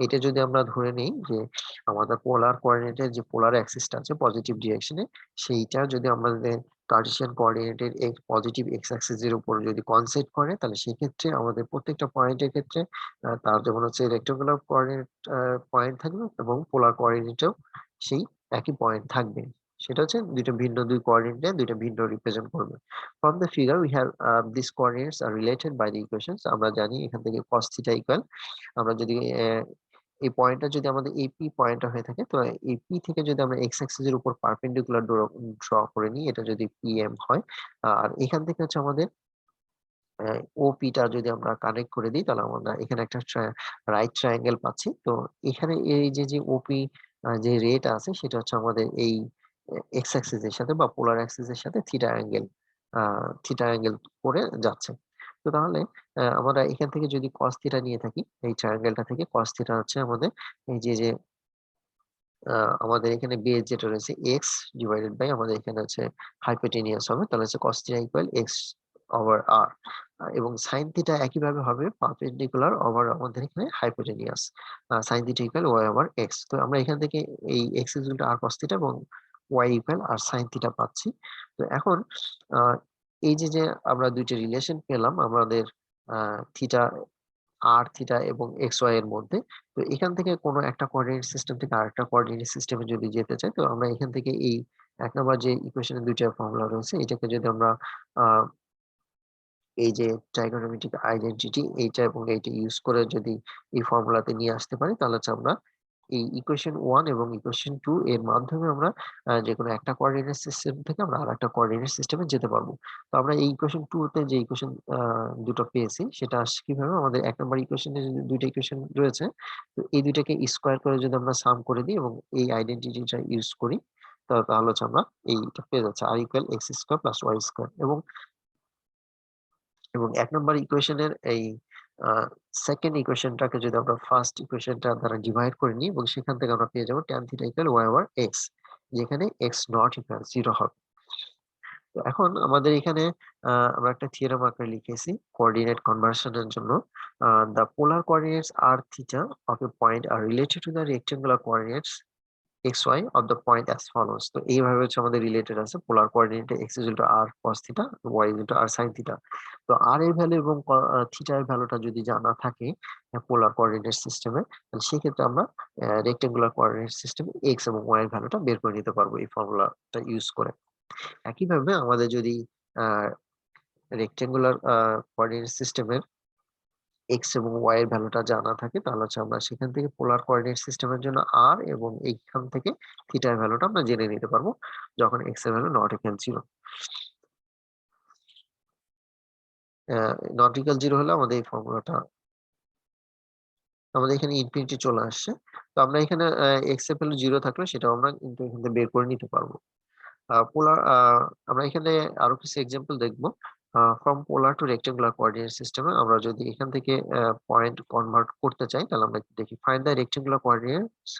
এটা যদি আমরা ধরে নিই যে আমাদের পোলার কোঅর্ডিনেটের যে পোলার অ্যাক্সিসটা আছে পজিটিভ ডিরেকশনে, সেইটা যদি আমাদের কার্টেসিয়ান কোঅর্ডিনেটের পজিটিভ এক্স অ্যাক্সিস এর উপর যদি কনসেন্ট করে, তাহলে সেক্ষেত্রে আমাদের প্রত্যেকটা পয়েন্টের ক্ষেত্রে তার যেমন হচ্ছে রেক্টাঙ্গুলার কোঅর্ডিনেট পয়েন্ট থাকবে এবং পোলার কোঅর্ডিনেটেও সেই একই পয়েন্ট থাকবে। সেটা হচ্ছে ভিন্ন দুই কোঅর্ডিনেটে দুইটা ভিন্ন রিপ্রেজেন্ট করবে। From the figure we have these coordinates are related by the equations. আমরা জানি এখান থেকে cos theta ইকুয়াল, আমরা যদি এই পয়েন্টটা যদি আমাদের এপি পয়েন্টটা হয়ে থাকে, তো এই পি থেকে যদি আমরা এক্স অ্যাক্সিস এর উপর পারপেন্ডিকুলার ড্র করে নিই, এটা যদি পিএম হয়, আর এখান থেকে হচ্ছে আমাদের ওপি টা যদি আমরা কানেক্ট করে দিই, তাহলে আমরা এখানে একটা রাইট ট্রায়াঙ্গেল পাচ্ছি। তো এখানে এই যে ওপি যে রেট আছে সেটা হচ্ছে আমাদের এই এক্স অ্যাক্সিস এর সাথে বা পোলার অ্যাক্সিস এর সাথে থিটা অ্যাঙ্গেল করে যাচ্ছে। তো তাহলে আমরা এখান থেকে যদি cos থিটা নিয়ে থাকি, এই ট্রায়াঙ্গেলটা থেকে cos থিটা হচ্ছে আমাদের এই যে আমাদের এখানে বেস যেটা রয়েছে x ডিভাইডেড বাই আমাদের এখানে হচ্ছে হাইপোটেনিয়াস হবে, তাহলে হচ্ছে cos theta equal x over r, এবং sin থিটা একইভাবে হবে পারপেন্ডিকুলার ওভার আমাদের এখানে hypotenuse, sin theta equal y over x। তো আমরা এখান থেকে এই x is equal two r cos theta এবং y equal r sin theta পাচ্ছি। তো এখন এই যে আমরা দুইটা রিলেশন পেলাম আমাদের থিটা আর থিটা এবং এক্স ওয়াই এর মধ্যে। তো এখান থেকে কোনো একটা কোঅর্ডিনেট সিস্টেম থেকে আরেকটা কোঅর্ডিনেট সিস্টেমে যদি যেতে চাই, তো আমরা এখান থেকে এই এক নম্বর যে ইকুয়েশনের দুইটা ফর্মুলা রয়েছে এটাকে যদি আমরা আহ এই যে ট্রাইগোনোমেট্রিক আইডেন্টিটি এইটা এবং এইটা ইউজ করে যদি এই ফর্মুলাতে নিয়ে আসতে পারি, তাহলে হচ্ছে আমরা এই ইকুয়েশন 1 এবং ইকুয়েশন 2 এর মাধ্যমে আমরা যেকোনো একটা কোঅর্ডিনেট সিস্টেম থেকে আমরা আরেকটা কোঅর্ডিনেট সিস্টেমে যেতে পারবো। তো আমরা এই ইকুয়েশন 2 তে যে ইকুয়েশন দুটো পেয়েছি সেটা আসছে কিভাবে, আমাদের এক নম্বর ইকুয়েশনে যে দুইটা ইকুয়েশন রয়েছে, তো এই দুইটাকে স্কোয়ার করে যদি আমরা সাম করে দিই এবং এই আইডেন্টিটিটা ইউজ করি, তাহলে হচ্ছে আমরা এইটা পেয়ে যাচ্ছে r equal x square plus y square. এবং এক নম্বর ইকুয়েশনের এই সেকেন্ড ইকুয়েশনটাকে যদি আমরা ফার্স্ট ইকুয়েশনটা দ্বারা ডিভাইড করে নিই এবং সেখান থেকে আমরা পেয়ে যাবো tan theta equal y over x, যেখানে x নট ইকুয়াল 0 হবে। তো এখন আমাদের এখানে আমরা একটা থিওরেম আকারে লিখেছি কোঅর্ডিনেট কনভার্সনের জন্য। The polar coordinates r theta of a point are related to the rectangular coordinates xy of the point as follows. তো এইভাবে হচ্ছে আমাদের রিলেটেড আছে পোলার কোঅর্ডিনেটে x is equal to r cos theta, y is equal to r sin theta. তো r এর value এবং theta এর ভ্যালুটা যদি জানা থাকে পোলার কোঅর্ডিনেট সিস্টেমে, তাহলে সেক্ষেত্রে আমরা রেক্টেঙ্গুলার কোঅর্ডিনেট সিস্টেমে x এবং y এর ভ্যালুটা বের করে নিতে পারবো এই ফর্মুলাটা ইউজ করে। একইভাবে আমাদের যদি রেক্টেঙ্গুলার কোঅর্ডিনেট সিস্টেমের x এবং y এর ভ্যালুটা জানা থাকে, তাহলে হচ্ছে আমরা সেখান থেকে পোলার কোঅর্ডিনেট সিস্টেমের জন্য r এবং এইখান থেকে থিটা এর ভ্যালুটা আমরা জেনে নিতে পারবো যখন x এর value not equal 0। Not equal 0 হলে আমাদের এই ফর্মুলাটা আমাদের এখানে ইনফিনিটি চলে আসছে। তো আমরা এখানে x এর ভ্যালু 0 থাকলে সেটাও আমরা কিন্তু এখান থেকে বের করে নিতে পারবো। পোলার আমরা এখানে আরো কিছু এক্সাম্পল দেখবো। From polar to rectangular coordinate সিস্টেমে আমরা যদি এখান থেকে পয়েন্ট কনভার্ট করতে চাই, তাহলে আমরা দেখি find the rectangular coordinates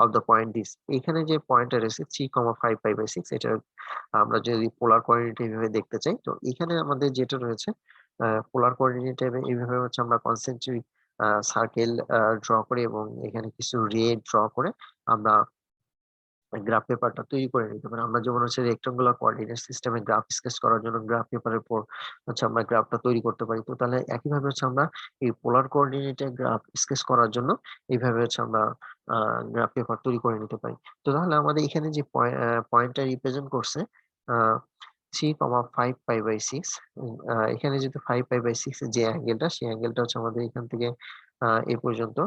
of the point this. এখানে যে পয়েন্টটা রয়েছে 3,5 pi/6, এটা আমরা যদি পোলার কোঅর্ডিনেট এইভাবে দেখতে চাই, তো এখানে আমাদের যেটা রয়েছে পোলার কোঅর্ডিনেট এইভাবে হচ্ছে আমরা কনসেন্ট্রিক সার্কেল ড্র করি এবং এখানে কিছু রে ড্র করে আমরা গ্রাফ পেপারটা তৈরি করে নিতে পারি। আমরা যেমন হচ্ছে রেক্টেঙ্গুলার কোঅর্ডিনেট সিস্টেমে গ্রাফ স্কেচ করার জন্য গ্রাফ পেপারের উপর হচ্ছে আমরা গ্রাফটা তৈরি করতে পারি। তো তাহলে একইভাবে হচ্ছে আমরা এই পোলার কোঅর্ডিনেটে গ্রাফ স্কেচ করার জন্য এইভাবে হচ্ছে আমরা গ্রাফ পেপার তৈরি করে নিতে পারি। তো তাহলে আমাদের এখানে যে পয়েন্টটা রিপ্রেজেন্ট করছে 3,5 pi/6, এখানে যেহেতু 5 pi/6 এর যে অ্যাঙ্গেলটা, সেই অ্যাঙ্গেলটা হচ্ছে আমাদের এখান থেকে এ পর্যন্ত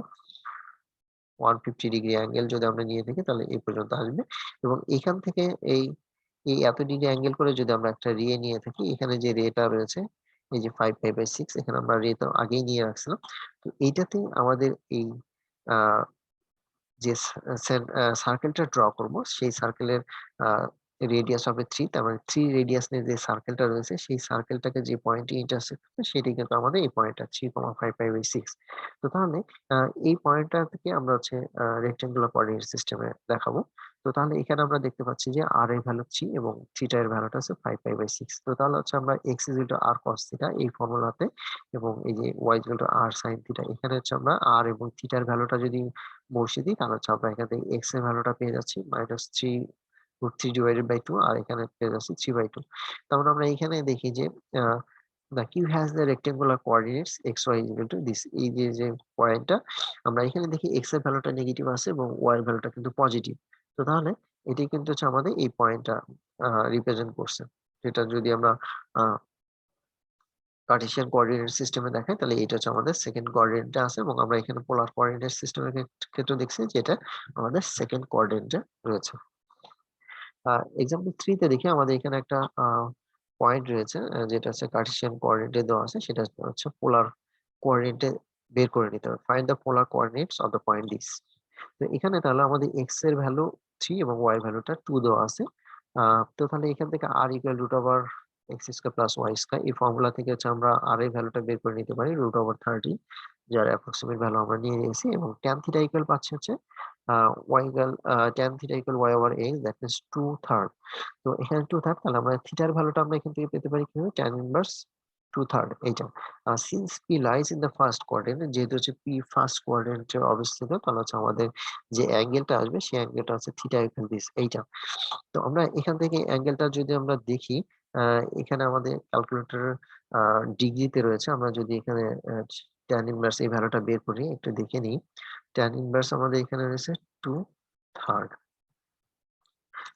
150 ডিগ্রি অ্যাঙ্গেল যদি আমরা নিয়ে থাকি, তাহলে এই পর্যন্ত আসবে। এবং এখান থেকে এই এই এত ডিগ্রি অ্যাঙ্গেল করে যদি আমরা একটা রে নিয়ে থাকি, এখানে যে রেটা রয়েছে এই যে 5 pi/6, এখানে আমরা রে তো আগেই নিয়ে রাখছিলাম। তো এইটাতে আমাদের এই যে সার্কেলটা ড্র করব, সেই সার্কেলের রেডিয়াস হবে 3। তার মানে 3 রেডিয়াস নিয়ে যে সার্কেলটা রয়েছে, সেই সার্কেলটাকে যে পয়েন্টে ইন্টারসেক্ট করে সেটাই কিন্তু আমাদের এই পয়েন্টটা 3,5 pi/6। তো তাহলে এই পয়েন্টটা থেকে আমরা হচ্ছে রেক্টেঙ্গুলার কোঅর্ডিনেট সিস্টেমে দেখাবো। তো তাহলে এখানে আমরা দেখতে পাচ্ছি যে r এর ভ্যালু 3 এবং থিটা এর ভ্যালুটা আছে 5 pi/6। তো তাহলে হচ্ছে আমরা x is equal to r cos theta এই ফর্মুলাতে এবং এই যে y is equal to r sin theta, এখানে হচ্ছে আমরা r এবং থিটা এর ভ্যালুটা যদি বসিয়ে দিই, তাহলে হচ্ছে আমরা এখান থেকে x এর ভ্যালুটা পেয়ে যাচ্ছি -3√3/2, আর এখানে পেয়ে যাচ্ছি 3/2। তার আমরা এখানে দেখি যে the cube has the rectangular coordinates xy is equal to this। এই যে পয়েন্টটা আমরা এখানে দেখি x এর ভ্যালুটা নেগেটিভ আছে এবং y এর ভ্যালুটা কিন্তু পজিটিভ। তো তাহলে এটি কিন্তু হচ্ছে আমাদের এই পয়েন্টটা রিপ্রেজেন্ট করছে। যেটা যদি আমরা কার্টেসিয়ান কোঅর্ডিনেট সিস্টেমে দেখাই, তাহলে এটা হচ্ছে আমাদের সেকেন্ড কোঅর্ডিনেটে আছে এবং আমরা এখানে পোলার কোঅর্ডিনেট সিস্টেমের ক্ষেত্রে দেখছি যে এটা আমাদের সেকেন্ড কোঅর্ডিনেটে রয়েছে। এক্সাম্পল 3 তে দেখি আমাদের এখানে একটা পয়েন্ট রয়েছে যেটা হচ্ছে কার্টেসিয়ান কোঅর্ডিনেটে দেওয়া আছে, সেটা হচ্ছে পোলার কোঅর্ডিনেটে বের করে নিতে হবে। Find the polar coordinates of the point this. তো এখানে তাহলে আমাদের x এর ভ্যালু 3 এবং y এর ভ্যালুটা 2 দেওয়া আছে। তো তাহলে এখান থেকে r equal √x² plus y² এই ফর্মুলা থেকে হচ্ছে আমরা r এর ভ্যালুটা বের করে নিতে পারি √30, যার অ্যাপ্রক্সিমেট ভ্যালু আমরা নিয়ে নিয়েছি। এবং tan থিটা ইকুয়াল পাচ্ছি হচ্ছে y equal tan theta equal y/x, that means 2/3। তো এখানে 2/3, তাহলে আমরা থিটার ভ্যালুটা আমরা এখান থেকে পেতে পারি কিভাবে, tan ইনভার্স 2/3 এইটা। Since p lies in the first coordinate, যেহেতু হচ্ছে p ফার্স্ট কোঅর্ডিনেটে অবস্থিত, তাহলে হচ্ছে আমাদের যে অ্যাঙ্গেলটা আসবে সেই অ্যাঙ্গেলটা হচ্ছে থিটা ইকুয়াল দিস এইটা। তো আমরা এখান থেকে অ্যাঙ্গেলটা যদি আমরা দেখি, এখানে আমাদের ক্যালকুলেটরের ডিগ্রিতে রয়েছে। আমরা যদি এখানে tan ইনভার্স এই ভ্যালুটা বের করি, একটু দেখে নিই। tan ইনভার্স আমাদের এখানে রয়েছে 2/3।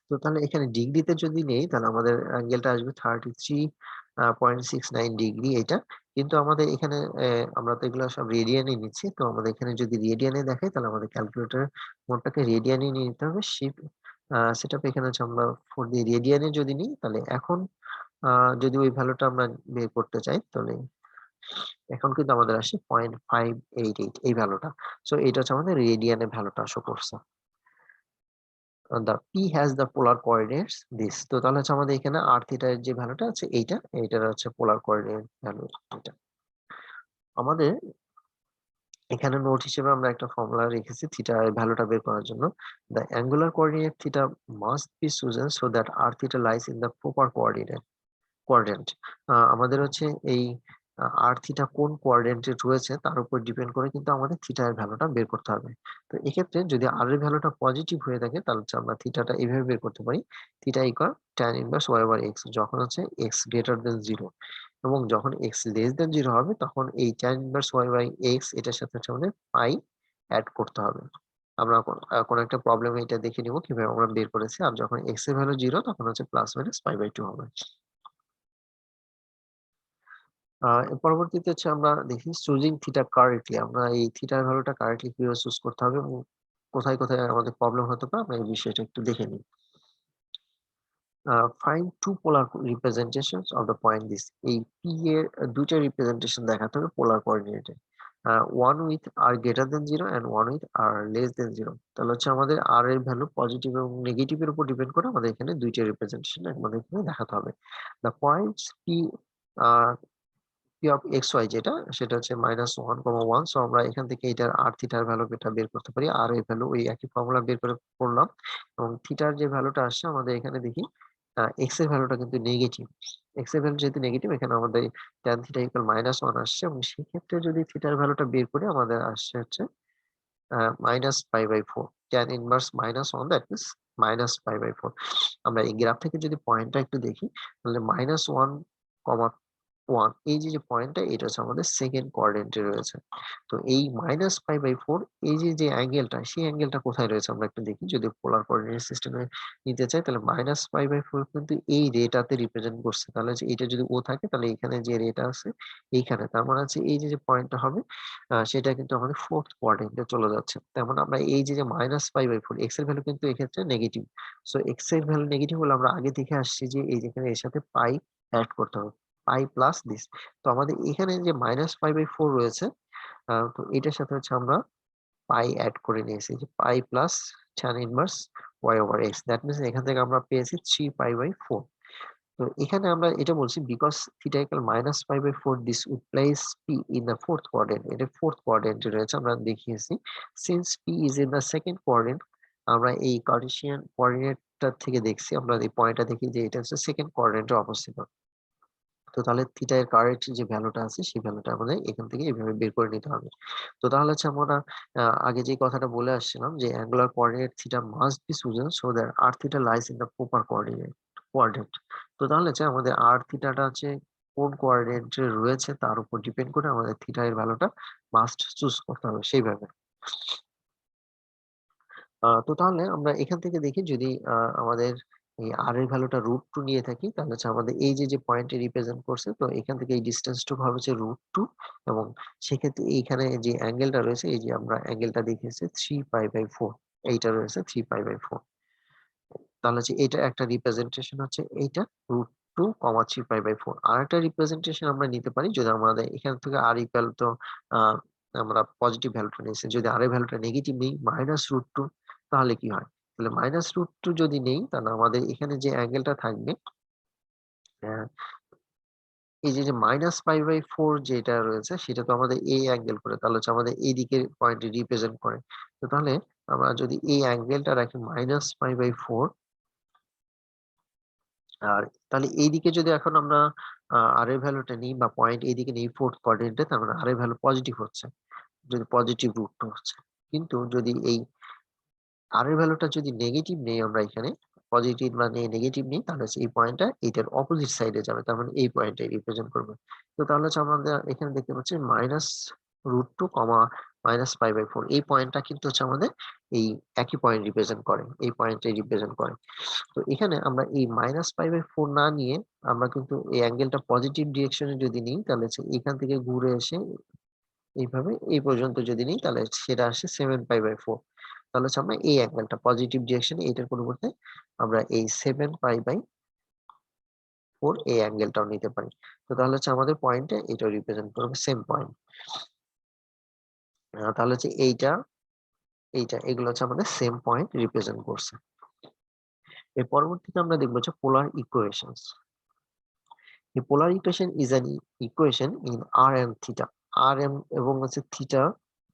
তো তাহলে এখানে ডিগ্রিতে যদি নেই, তাহলে আমাদের অ্যাঙ্গেলটা আসবে 33.69 ডিগ্রি এটা। কিন্তু আমাদের এখানে আমরা তো এগুলো সব রেডিয়ানে নিচ্ছি। তো আমাদের এখানে যদি রেডিয়ানে দেখাই, তাহলে আমাদের ক্যালকুলেটরের মোডটাকে রেডিয়ানে নিয়ে নিতে হবে। সেটআপ এখানে হচ্ছে আমরা 4 দিয়ে রেডিয়ানে যদি নিই, তাহলে এখন যদি ওই ভ্যালুটা আমরা বের করতে চাই, তাহলে এখন কিন্তু আমাদের আসে 0.588 এই ভ্যালুটা। সো এটা হচ্ছে আমাদের রেডিয়ানে ভ্যালুটা শো করছে। the p has the polar coordinates this। তো তাহলে হচ্ছে আমাদের এখানে r থিটা এর যে ভ্যালুটা আছে এইটার হচ্ছে পোলার কোঅর্ডিনেট ভ্যালু এটা। আমাদের এখানে নোট হিসেবে আমরা একটা ফর্মুলা রেখেছি থিটা এর ভ্যালুটা বের করার জন্য। the angular coordinate theta must be chosen so that r theta lies in the proper coordinate quadrant। আমাদের হচ্ছে এই আর থিটা কোন কোঅর্ডিনেটে রয়েছে তার উপর ডিপেন্ড করে কিন্তু আমাদের থিটা এর ভ্যালুটা বের করতে হবে। তো এক্ষেত্রে যদি আর এর ভ্যালুটা পজিটিভ হয়ে থাকে তাহলে হচ্ছে আমরা থিটাটা এভাবে বের করতে পারি। Theta equal tan inverse y/x যখন হচ্ছে x গ্রেটার দেন 0 এবং যখন x লেস দেন 0 হবে তখন এই tan ইনভার্স y/x এটার সাথে হচ্ছে আমাদের পাই এড করতে হবে। আমরা কোন একটা প্রবলেমে এটা দেখে নিব কিভাবে আমরা বের করেছি। আর যখন x এর ভ্যালু 0 তখন হচ্ছে প্লাস মাইনাস π/2 হবে। এর পরবর্তীতে হচ্ছে আমরা দেখি চুজিং থিটা কারেক্টলি। আমরা এই থিটার ভ্যালুটা কারেক্টলি কিভাবে চুজ করতে হবে এবং কোথায় কোথায় আমাদের প্রবলেম হতে পারে আমরা এই বিষয়টা একটু দেখে নিই। Find two polar representations of the point this. এই পি এর দুইটা রিপ্রেজেন্টেশন দেখাতে হবে পোলার কোঅর্ডিনেটে। One with r greater than 0 and one with r less than 0। তাহলে হচ্ছে আমাদের আর এর ভ্যালু পজিটিভ এবং নেগেটিভ এর উপর ডিপেন্ড করে আমাদের এখানে দুইটা রিপ্রেজেন্টেশন আমাদের এখানে দেখাতে হবে। The points P P of x y যেটা সেটা হচ্ছে -1, 1। সো আমরা এখান থেকে এটার আর থিটার ভ্যালুটা বের করতে পারি। আর এর ভ্যালু ওই একই ফর্মুলা বের করে করলাম এবং থিটার যে ভ্যালুটা আসছে আমাদের এখানে দেখি এক্স এর ভ্যালুটা কিন্তু নেগেটিভ। এক্স এর ভ্যালু যেহেতু নেগেটিভ এখানে আমাদের tan থিটা ইকুয়াল -1 আসছে এবং সেক্ষেত্রে যদি থিটার ভ্যালুটা বের করি আমাদের আসছে হচ্ছে -π/4। tan inverse -1 that means -π/4। আমরা এই গ্রাফ থেকে যদি পয়েন্টটা একটু দেখি তাহলে -1, 1 এই যে পয়েন্টটা এটা হচ্ছে আমাদের সেকেন্ড কোঅর্ডিনেটে রয়েছে। তো এই -π/4 এই যে অ্যাঙ্গেলটা সেই অ্যাঙ্গেলটা কোথায় রয়েছে আমরা একটু দেখি। যদি পোলার কোঅর্ডিনেট সিস্টেমে নিতে চাই তাহলে -π/4 কিন্তু এই রেটাতে রিপ্রেজেন্ট করছে। তাহলে হচ্ছে এটা যদি ও থাকে তাহলে এখানে যে রেটা আছে এইখানে। তার মানে হচ্ছে এই যে পয়েন্টটা হবে সেটা কিন্তু আমাদের ফোর্থ কোয়াড্রেন্টে চলে যাচ্ছে। তার মানে আমরা এই যে -π/4 x এর ভ্যালু কিন্তু এক্ষেত্রে নেগেটিভ। সো x এর ভ্যালু নেগেটিভ হলে আমরা আগে দেখে আসছি যে এই যেখানে এর সাথে পাই এড করতে হবে। পাই প্লাস দিস। তো আমাদের এখানে যে -π/4 রয়েছে তো এটার সাথে হচ্ছে আমরা পাই এড করে নিয়েছি যে পাই plus tan inverse y/x that means এখান থেকে আমরা পেয়েছি 3π/4। তো এখানে আমরা এটা বলছি because theta equal -π/4 this would place p in the fourth quadrant. এটা ফোর্থ কোয়াড্রেন্টে রয়েছে আমরা দেখিয়েছি। Since p is in the second quadrant আমরা এই কার্টেসিয়ান কোঅর্ডিনেটটা থেকে দেখছি আমরা এই পয়েন্টটা দেখি যে এটা হচ্ছে সেকেন্ড কোয়াড্রেন্টে অবস্থিত। তো তাহলে থিটা এর কারেক্ট যে ভ্যালুটা আছে সেই ভ্যালুটা আমাদের এখান থেকে এভাবে বের করে নিতে হবে। তো তাহলে হচ্ছে আমরা আগে যে কথাটা বলে আসছিলাম যে angular coordinate theta must be chosen so that r theta lies in the proper coordinate. তো তাহলে হচ্ছে আমাদের r থিটাটা হচ্ছে কোন কোঅর্ডিনেটে রয়েছে তার উপর ডিপেন্ড করে আমাদের থিটা এর ভ্যালুটা মাস্ট চুজ করতে হবে সেইভাবে। তো তাহলে আমরা এখান থেকে দেখি যদি আমাদের এই r এর ভ্যালুটা √2 নিয়ে থাকি তাহলে হচ্ছে আমাদের এই যে পয়েন্টে রিপ্রেজেন্ট করছে তো এখান থেকে এই ডিসটেন্সটুকু হবে হচ্ছে √2 এবং সেক্ষেত্রে এইখানে যে অ্যাঙ্গেলটা রয়েছে এই যে আমরা অ্যাঙ্গেলটা দেখিয়েছি 3π/4 এইটা রয়েছে 3π/4। তাহলে হচ্ছে এটা একটা রিপ্রেজেন্টেশন হচ্ছে এইটা √2, 3π/4। আরেকটা রিপ্রেজেন্টেশন আমরা নিতে পারি যদি আমাদের এখান থেকে r ইকুয়াল তো আহ আমরা পজিটিভ ভ্যালুটা নিয়েছি। যদি r এর ভ্যালুটা নেগেটিভ নেই -√2 তাহলে কি হয়? তাহলে -√2 যদি নেই তাহলে আমাদের এখানে যে অ্যাঙ্গেলটা থাকবে আহ, এই যে -π/4 যেটা রয়েছে সেটা তো আমাদের এই অ্যাঙ্গেল করে তাহলে হচ্ছে আমাদের এই দিকের পয়েন্টে রিপ্রেজেন্ট করে। তো তাহলে আমরা যদি এই অ্যাঙ্গেলটা রাখি -π/4 আর তাহলে এইদিকে যদি এখন আমরা আর এর ভ্যালুটা নিই বা পয়েন্ট এইদিকে নিই ফোর্থ কোয়াড্রেন্টে তার মানে আর এর ভ্যালু পজিটিভ হচ্ছে। যদি পজিটিভ √2 হচ্ছে। কিন্তু যদি এই আর এর ভ্যালুটা যদি নেগেটিভ নেই আমরা এখানে পজিটিভ মানে নেগেটিভ নেই তাহলে হচ্ছে এই পয়েন্টটা এটার অপোজিট সাইডে যাবে। তার মানে এই পয়েন্টটাই রিপ্রেজেন্ট করবে। তো তাহলে হচ্ছে আমাদের এখানে দেখতে পাচ্ছি -√2, -π/4 এই পয়েন্টটা কিন্তু হচ্ছে আমাদের এই একই পয়েন্ট রিপ্রেজেন্ট করে। এই পয়েন্টটাই রিপ্রেজেন্ট করে। তো এখানে আমরা এই -π/4 না নিয়ে আমরা কিন্তু এই অ্যাঙ্গেলটা পজিটিভ ডিরেকশনে যদি নিই তাহলে হচ্ছে এখান থেকে ঘুরে এসে এইভাবে এই পর্যন্ত যদি নিই তাহলে সেটা আসে 7π/4। তাহলে হচ্ছে আমরা এই অ্যাঙ্গেলটা পজিটিভ ডিরেকশনে এটার পরিবর্তে আমরা এই 7π/4 এই অ্যাঙ্গেলটাও নিতে পারি। তো তাহলে হচ্ছে আমাদের পয়েন্টে এটা রিপ্রেজেন্ট করবে সেম পয়েন্ট। তাহলে হচ্ছে এইটা এগুলো হচ্ছে আমাদের সেম পয়েন্ট রিপ্রেজেন্ট করছে। এর পরবর্তীতে আমরা দেখব হচ্ছে পোলার equations. The polar equation is an equation in r and theta. r এবং হচ্ছে থিটা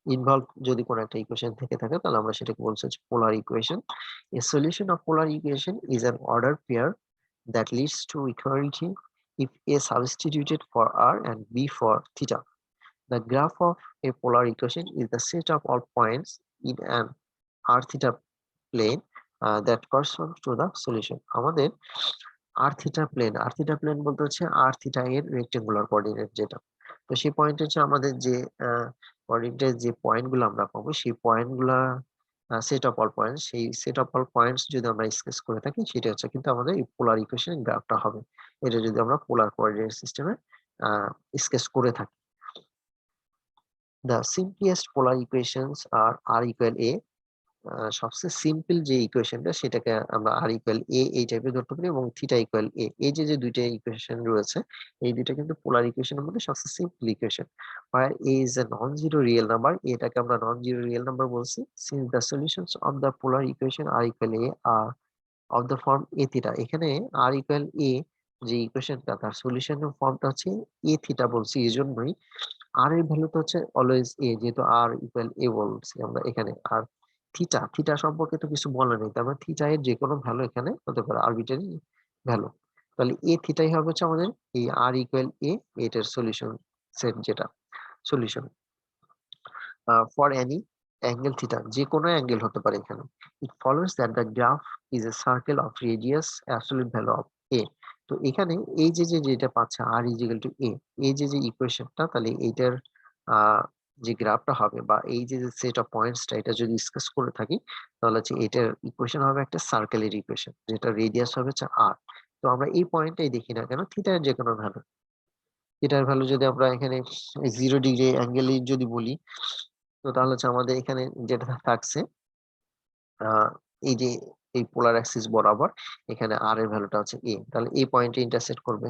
ইনভলভ যদি কোনো একটা ইকুয়েশন থেকে থাকে তাহলে আমরা সেটাকে বলছি হচ্ছে পোলার equation. A solution of polar equation is an ordered pair that leads to equality if A substituted for R and B for theta. The graph of a polar equation is the set of all points in an r theta plane that corresponds to the solution. আমাদের r theta plane বলতে হচ্ছে r theta এর rectangular coordinate যেটা। তো সেই point হচ্ছে আমাদের যে কোঅর্ডিনেটের যে পয়েন্টগুলো আমরা পাবো সেই পয়েন্টগুলা সেট অফ অল পয়েন্টস, সেই সেট অফ অল পয়েন্টস যদি আমরা স্কেচ করে থাকি সেটা হচ্ছে কিন্তু আমাদের এই পোলার ইকুয়েশনের গ্রাফটা হবে। এটা যদি আমরা পোলার কোঅর্ডিনেট সিস্টেমে স্কেচ করে থাকি। The simplest polar equations are r equal a. সবচেয়ে সিম্পল যে ইকুয়েশনটা সেটাকে আমরা r ইকুয়াল a এই টাইপের ধরতে পারি এবং থিটা ইকুয়াল a। এই যে দুইটা ইকুয়েশন রয়েছে এই দুইটা কিন্তু পোলার ইকুয়েশনের মধ্যে সবচেয়ে simple equation. where a is a non-zero real number, এটাকে আমরা non-zero real number বলছি। since the solutions of the polar equation r equal a are of the form a theta, এখানে r equal a যে ইকুয়েশনটা তার সলিউশনের ফর্মটা হচ্ছে a theta বলছি এজন্যই আর এর ভ্যালু তো হচ্ছে অলওয়েজ এ, যেহেতু আর ইকুয়াল এ বলছি আমরা এখানে। আর থিটা সম্পর্কে তো কিছু বলা নেই, তার মানে থিটা এর যে কোনো ভ্যালু এখানে হতে পারে, আরবিটারি ভ্যালু। তাহলে এ থিটাই হবে হচ্ছে আমাদের এই আর ইকুয়াল এ, এটার সলিউশন সেট যেটা solution for any angle theta, যে কোনো অ্যাঙ্গেল হতে পারে এখানে। It follows that the graph is a circle of radius absolute value of a. তো এখানে এই যে যেটা পাচ্ছে আর ইজিক্যাল টু এ, এই যে ইকুয়েশনটা, তাহলে এইটার যে গ্রাফটা হবে বা এই যে সেট অফ পয়েন্টসটা এটা যদি স্কেচ করে থাকি তাহলে হচ্ছে এটার ইকুয়েশন হবে একটা সার্কেলের ইকুয়েশন, যেটা রেডিয়াস হবে হচ্ছে আর। তো আমরা এই পয়েন্টটাই দেখি না কেন, থিটার যে কোনো ভ্যালু, থিটার ভ্যালু যদি আমরা এখানে 0 ডিগ্রি অ্যাঙ্গেলই যদি বলি, তো তাহলে হচ্ছে আমাদের এখানে যেটা থাকছে এই যে এই পোলার অ্যাক্সিস বরাবর এখানে আর এর ভ্যালুটা হচ্ছে এ, তাহলে এই পয়েন্টে ইন্টারসেক্ট করবে।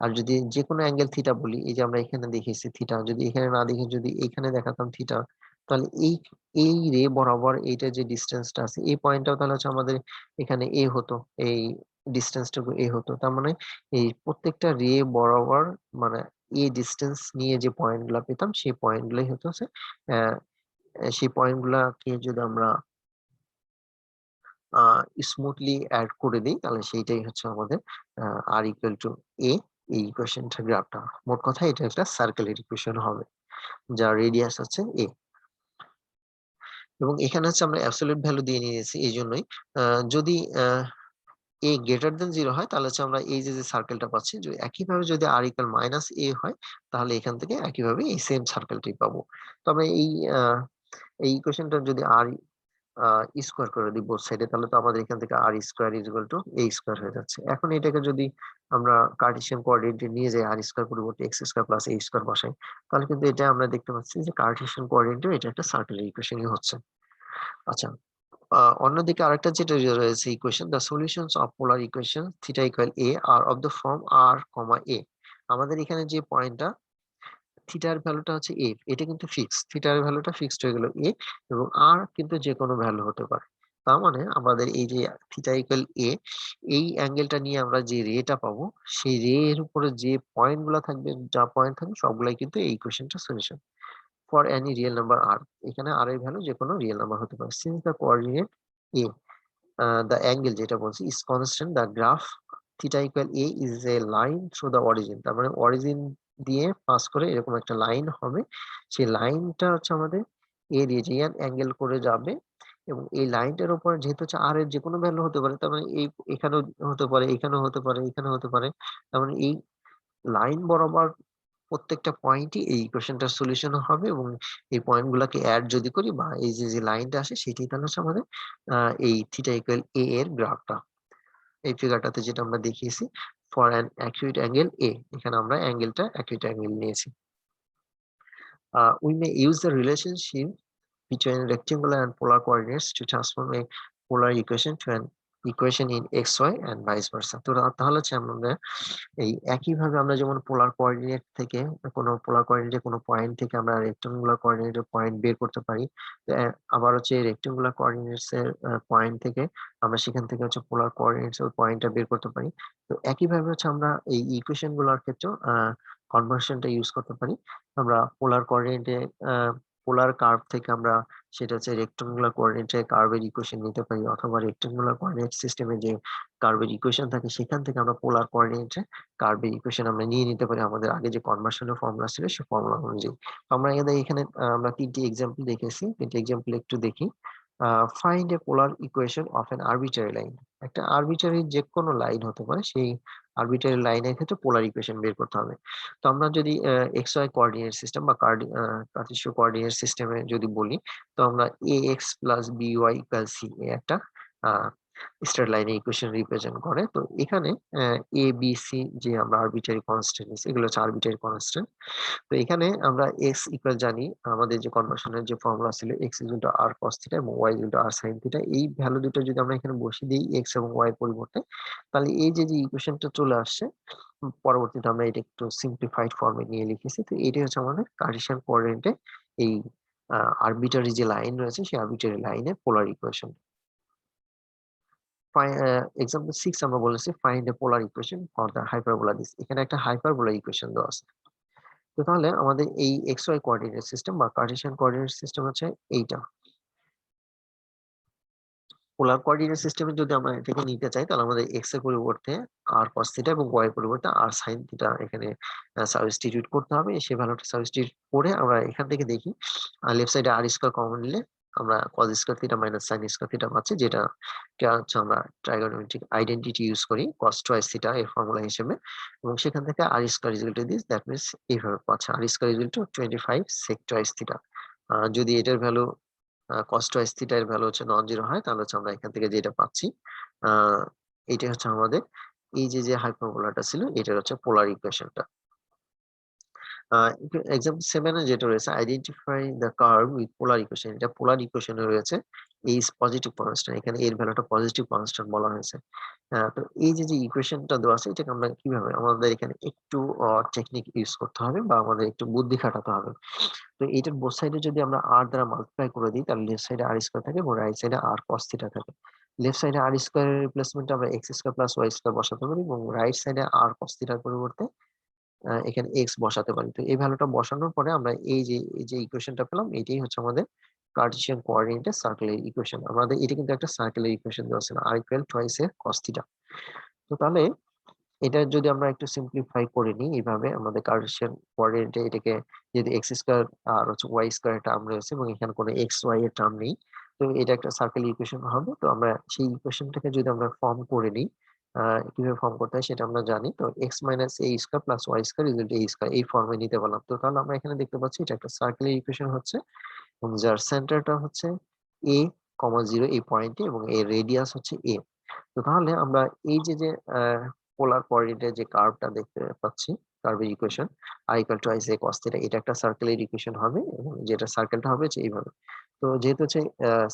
আর যদি যে কোনো অ্যাঙ্গেল থিটা বলি, এই যে আমরা এখানে দেখিয়েছি থিটা, যদি এখানে না দেখে যদি এখানে দেখাতাম থিটা, তাহলে এই এই রে বরাবর এইটা যে ডিস্টেন্সটা আছে এই পয়েন্টটাও তাহলে হচ্ছে আমাদের এখানে এ হতো, এই ডিস্টেন্সটুকু এ হতো। তার মানে এই প্রত্যেকটা রে বরাবর মানে এই ডিস্টেন্স নিয়ে যে পয়েন্ট গুলা পেতাম সেই পয়েন্ট গুলাই হতো আহ সেই পয়েন্ট গুলাকে যদি আমরা স্মুথলি অ্যাড করে দিই তাহলে সেইটাই হচ্ছে আমাদের আর ইকুয়াল টু এ, এই ইকুয়েশনটা গ্রাফটা। মোট কথা এটা একটা সার্কেলের ইকুয়েশন হবে যার রেডিয়াস হচ্ছে এ। এবং এখানে হচ্ছে আমরা অ্যাবসলিউট ভ্যালু দিয়ে নিয়েছি এই জন্যই যদি এ গ্রেটার দেন 0 হয় তাহলে হচ্ছে আমরা এই যে সার্কেলটা পাচ্ছি, যদি একইভাবে যদি আর ইকুয়াল মাইনাস এ হয় তাহলে এখান থেকে একইভাবে এই সেম সার্কেলটাই পাবো। তবে এই ইকুয়েশনটা যদি আর স্কোয়ার করে দিই বোথ সাইডে, তাহলে তো আমাদের এখান থেকে r square is equal to a square হয়ে যাচ্ছে। এখন এটাকে যদি আমরা কার্টেসিয়ান কোঅর্ডিনেটে নিয়ে যাই, আর স্কোয়ার পরিবর্তে এক্স স্কোয়ার প্লাস এ স্কোয়ার বসাই, তাহলে কিন্তু এটা আমরা দেখতে পাচ্ছি যে কার্টেসিয়ান কোঅর্ডিনেটে এটা একটা সার্কেলের ইকুয়েশনই হচ্ছে। আচ্ছা, অন্যদিকে আরেকটা যেটা রয়েছে equation, the solutions of polar equation theta equal a are of the form r comma a. আমাদের এখানে যে পয়েন্টটা থিটার ভ্যালুটা হচ্ছে এ, এটা কিন্তু ফিক্স, থিটার ভ্যালুটা ফিক্সড হয়ে গেল এ, এবং আর কিন্তু যে কোনো ভ্যালু হতে পারে। তার মানে আমাদের এই যে থিটা ইকুয়াল এ, এই অ্যাঙ্গেলটা নিয়ে আমরা যে রেটা পাবো সেই রে এর উপরে যে পয়েন্ট গুলা থাকবে, যা পয়েন্ট থাকবে সবগুলাই কিন্তু এই ইকুয়েশনটা solution for any real number r. এখানে আর এর ভ্যালু যে কোনো রিয়েল নাম্বার হতে পারে। Since the coordinate A, the angle যেটা বলছি is constant, the graph theta equal A is a line through the origin. তার মানে অরিজিন দিয়ে পাস করে এরকম একটা লাইন হবে, সেই লাইনটা হচ্ছে আমাদের এ রেডিয়ান অ্যাঙ্গেল করে যাবে, এবং এই লাইনটার উপর যেহেতু হচ্ছে আর এর যে কোনো ভ্যালু হতে পারে, তার মানে এই এখানেও হতে পারে, এখানেও হতে পারে, এখানেও হতে পারে। তার মানে এই লাইন বরাবর প্রত্যেকটা পয়েন্টই এই ইকুয়েশনটার সলিউশন হবে, এবং এই পয়েন্ট গুলাকে অ্যাড যদি করি বা এই যে লাইনটা আসে সেটাই তাহলে হচ্ছে আমাদের এই থিটা ইকুয়াল এ এর গ্রাফটা। এই ফিগারটাতে যেটা আমরা দেখিয়েছি ফর অ্যান অ্যাকিউট অ্যাঙ্গেল এ, এখানে আমরা অ্যাঙ্গেলটা অ্যাকিউট অ্যাঙ্গেল নিয়েছি। We may use the relationship between rectangular and polar coordinates to transform a polar equation to an equation in xy and vice versa. তো তাহলে হচ্ছে আমরা এই একইভাবে আমরা যেমন পোলার কোঅর্ডিনেট থেকে পোলার কোঅর্ডিনেটে কোনো পয়েন্ট থেকে আমরা রেক্টাঙ্গুলার কোঅর্ডিনেটের পয়েন্ট বের করতে পারি। আবার হচ্ছে রেক্টাঙ্গুলার কোঅর্ডিনেটস এর পয়েন্ট থেকে আমরা সেখান থেকে হচ্ছে পোলার কোঅর্ডিনেটস এর পয়েন্টটা বের করতে পারি। তো একইভাবে হচ্ছে আমরা এই ইকুয়েশন গুলোর ক্ষেত্রেও কনভার্সনটা ইউজ করতে পারি। আমরা পোলার কোঅর্ডিনেটে পোলার কার্ভ থেকে আমরা সেটা হচ্ছে রেক্টাঙ্গুলার কোঅর্ডিনেটে কার্ভের ইকুয়েশন নিতে পারি, অথবা রেক্টাঙ্গুলার কোঅর্ডিনেট সিস্টেমে যে কার্ভের ইকুয়েশন থাকে সেখান থেকে আমরা পোলার কোঅর্ডিনেটে কার্ভের ইকুয়েশন আমরা নিয়ে নিতে পারি আমাদের আগে যে কনভার্সনের ফর্মুলা ছিল সেই ফর্মুলা অনুযায়ী। তো আমরা এখানে আমরা 3টি এক্সাম্পল দেখেছি, 3টি এক্সাম্পল একটু দেখি। Find a polar equation of an arbitrary line. একটা আরবিট্রারি যে কোনো লাইন হতে পারে, সেই আরবিট্রারি লাইনের ক্ষেত্রে পোলার ইকুয়েশন বের করতে হবে। তো আমরা যদি এক্স ওয়াই কোঅর্ডিনেট সিস্টেম বা কার্টেসীয় কোঅর্ডিনেট সিস্টেমে যদি বলি, তো আমরা ax plus by equal c একটা স্ট্রেট লাইনের ইকুয়েশন রিপ্রেজেন্ট করে। তো এখানে a b c যে আমরা আরবিট্রারি কনস্ট্যান্ট নিচ্ছি, এগুলো হচ্ছে আরবিট্রারি কনস্ট্যান্ট। তো এখানে আমরা x ইকুয়াল জানি, আমাদের যে কনভার্সনের যে ফর্মুলা ছিল x is into r cos theta এবং y is into r sin theta, এই ভ্যালু দুটো যদি আমরা এখানে বসিয়ে দিই x এবং y এর পরিবর্তে, তাহলে এই যে ইকুয়েশনটা চলে আসছে, পরবর্তীতে আমরা এটা একটু সিম্পলিফাইড ফর্মে নিয়ে লিখেছি। তো এটাই হচ্ছে আমাদের কার্টেসিয়ান কোঅর্ডিনেটে এই আরবিট্রারি যে লাইন রয়েছে সেই আরবিট্রারি লাইনের পোলার ইকুয়েশন। এক্সাম্পল 6 আমরা বলেছি find a polar equation for the hyperbola this. এখানে একটা হাইপারবোলা ইকুয়েশন দেওয়া আছে। তো তাহলে আমাদের এই এক্স ওয়াই কোঅর্ডিনেট সিস্টেম বা কার্টেসিয়ান কোঅর্ডিনেট সিস্টেম হচ্ছে এইটা। পোলার কোঅর্ডিনেট সিস্টেমে যদি আমরা এটাকে নিতে চাই, তাহলে আমাদের এক্স এর পরিবর্তে আর cos থিটা এবং y এর পরিবর্তে আর sin থিটা এখানে সাবস্টিটিউট করতে হবে। সেই ভ্যালুটা সাবস্টিটিউট করে আমরা এখান থেকে দেখি লেফট সাইডে আর স্কয়ার কমন নিলে আমরা cos square theta minus sin square theta পাচ্ছি, যেটা হচ্ছে আমরা ট্রাইগোনোমেট্রিক আইডেন্টিটি ইউজ করি cos টুয়াইস থিটা এর ফর্মুলা হিসেবে, এবং সেখান থেকে r square is equal to this, that means এইভাবে পাচ্ছি r square is equal to 25 sec twice theta. যদি এটার ভ্যালু cos টুয়াইস থিটা এর ভ্যালু হচ্ছে নন জিরো হয়, তাহলে হচ্ছে আমরা এখান থেকে যেটা পাচ্ছি এইটা হচ্ছে আমাদের এই যে হাইপারবোলাটা ছিল এটার হচ্ছে পোলার ইকুয়েশনটা। এক্সাম্পল 7 এ যেটা রয়েছে identify the curve with polar equation, এটা পোলার ইকুয়েশনে রয়েছে এইচ পজিটিভ কনস্ট্যান্ট, এখানে এর ভ্যালুটা পজিটিভ কনস্ট্যান্ট বলা হয়েছে। তো এই যে ইকুয়েশনটা দেওয়া আছে এটাকে আমরা কিভাবে, আমাদের এখানে একটু টেকনিক ইউজ করতে হবে বা আমাদের একটু বুদ্ধি খাটাতে হবে। তো এইটার বোথ সাইডে যদি আমরা r দ্বারা মাল্টিপ্লাই করে দিই, তাহলে লেফট সাইডে r স্কয়ার থাকে এবং রাইট সাইডে r cos থিটা থাকে। লেফট সাইডে r স্কয়ারের রিপ্লেসমেন্টে আমরা x square plus y square বসাতে পারি এবং রাইট সাইডে r cos থিটার পরিবর্তে এখানে x বসাতে পারি। তো এই ভ্যালুটা বসানোর পরে আমরা এই যে ইকুয়েশনটা পেলাম, এটাই হচ্ছে আমাদের কার্টেসিয়ান কোঅর্ডিনেটে সার্কেলের ইকুয়েশন। আমাদের এটা কিন্তু একটা সার্কেলের ইকুয়েশন দেওয়া ছিল, r ইকুয়াল টুয়াইস এ cos থিটা। তো তাহলে এটা যদি আমরা একটু সিম্পলিফাই করে নিই, এইভাবে আমাদের কার্টেসিয়ান কোঅর্ডিনেটে এটাকে যেহেতু এক্স স্কয়ার আর হচ্ছে ওয়াই স্কয়ার এর টার্ম রয়েছে এবং এখানে কোনো এক্স ওয়াই এর টার্ম নেই, তো এটা একটা সার্কেল ইকুয়েশন হবে। তো আমরা সেই ইকুয়েশনটাকে যদি আমরা ফর্ম করে নিই, কিভাবে ফর্ম করতে হয় সেটা আমরা জানি। তো x minus a square plus y square equal to a square, এই ফর্মে নিতে পারলাম। তো তাহলে আমরা এখানে দেখতে পাচ্ছি এটা একটা সার্কেলের ইকুয়েশন হচ্ছে এবং যার সেন্টারটা হচ্ছে a, 0 এই পয়েন্টে এবং এর রেডিয়াস হচ্ছে a। তো তাহলে আমরা এই যে পোলার কোঅর্ডিনেটে যে কার্ভটা দেখতে পাচ্ছি, কার্ভের equation r equal to twice a cos theta, এটা একটা সার্কেলের ইকুয়েশন হবে এবং যেটা সার্কেলটা হবে হচ্ছে এইভাবে। তো যেহেতু হচ্ছে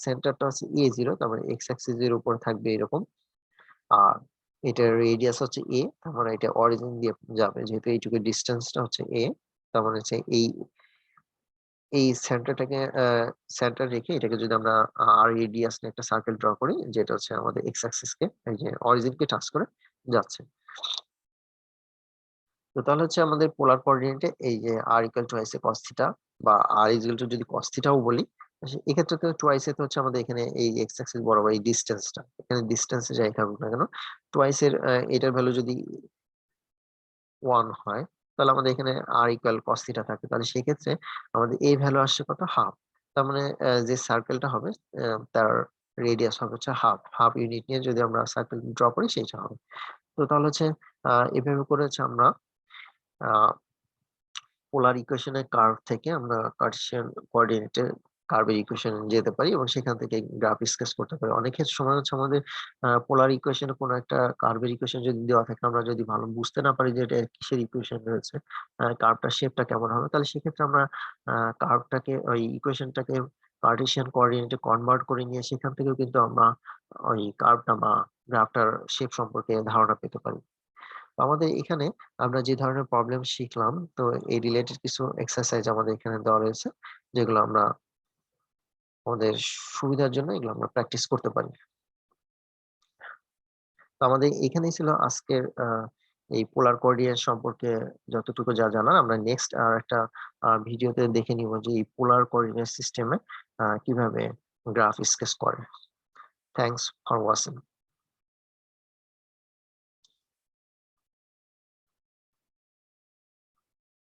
সেন্টারটা হচ্ছে a0, তার মানে x অ্যাক্সিস এর উপর থাকবে এরকম, আর এটার রেডিয়াস হচ্ছে a, তার মানে এটা অরিজিন দিয়ে যাবে, যেহেতু এইটুকু ডিসটেন্সটা হচ্ছে a, তার মানে হচ্ছে এই সেন্টারটাকে সেন্টার রেখে এটাকে যদি আমরা আর রেডিয়াস নিয়ে একটা সার্কেল ড্র করি, যেটা হচ্ছে আমাদের এক্স অ্যাক্সিস কে এই যে অরিজিন কে টাচ করে যাচ্ছে। তো তাহলে হচ্ছে আমাদের পোলার কোঅর্ডিনেটে এই যে r ইকুয়াল টু আইসে cos থিটা বা r ইজ ইকুয়াল টু যদি cos থিটাও বলি, এক্ষেত্রে তো টুয়াইস এ তো হচ্ছে আমাদের এখানে এই এক্স অ্যাক্সিস বরাবর এই ডিসটেন্সটা, এখানে ডিসটেন্সে যাই থাকুক না কেন, টুয়াইস এর এটার ভ্যালু যদি 1 হয়, তাহলে আমাদের এখানে r ইকুয়াল cos থিটা থাকে, তাহলে সেই ক্ষেত্রে আমাদের এই ভ্যালু আসছে কত, হাফ। তার মানে যে সার্কেলটা হবে তার রেডিয়াস হবে হচ্ছে হাফ, হাফ ইউনিট নিয়ে যদি আমরা সার্কেল ড্র করি সেটা হবে। তো তাহলে হচ্ছে এভাবে করে হচ্ছে আমরা পোলার ইকুয়েশনের কার্ভ থেকে আমরা কার্টেসিয়ান কোঅর্ডিনেটে কার্ভের ইকুয়েশন যেতে পারি এবং সেখান থেকে গ্রাফ স্কেচ করতে পারি। অনেক ক্ষেত্রে সময় হচ্ছে আমাদের পোলার ইকুয়েশনে কোনো একটা কার্ভের ইকুয়েশন যদি দেওয়া থাকে, আমরা যদি ভালো বুঝতে না পারি যে এটা কিসের ইকুয়েশন রয়েছে, কার্ভটার শেপটা কেমন হবে, তাহলে সেক্ষেত্রে আমরা কার্ভটাকে ওই ইকুয়েশনটাকে কার্টেসিয়ান কোঅর্ডিনেটে কনভার্ট করে নিয়ে সেখান থেকেও কিন্তু আমরা ওই কার্ভটা বা গ্রাফটার শেপ সম্পর্কে ধারণা পেতে পারি। তো আমাদের এখানে আমরা যে ধরনের প্রবলেম শিখলাম, তো এই রিলেটেড কিছু এক্সারসাইজ আমাদের এখানে দেওয়া রয়েছে, যেগুলো আমরা আমাদের সুবিধার জন্য এগুলো আমরা প্র্যাকটিস করতে পারি। তো আমাদের এখানেই ছিল আজকের এই পোলার কোঅর্ডিনেট সম্পর্কে যতটুকু যা জানার আমরা নেক্সট একটা ভিডিওতে দেখে নিব যে এই পোলার কোঅর্ডিনেট সিস্টেমে কিভাবে গ্রাফ স্কেচ করে। Thanks for watching.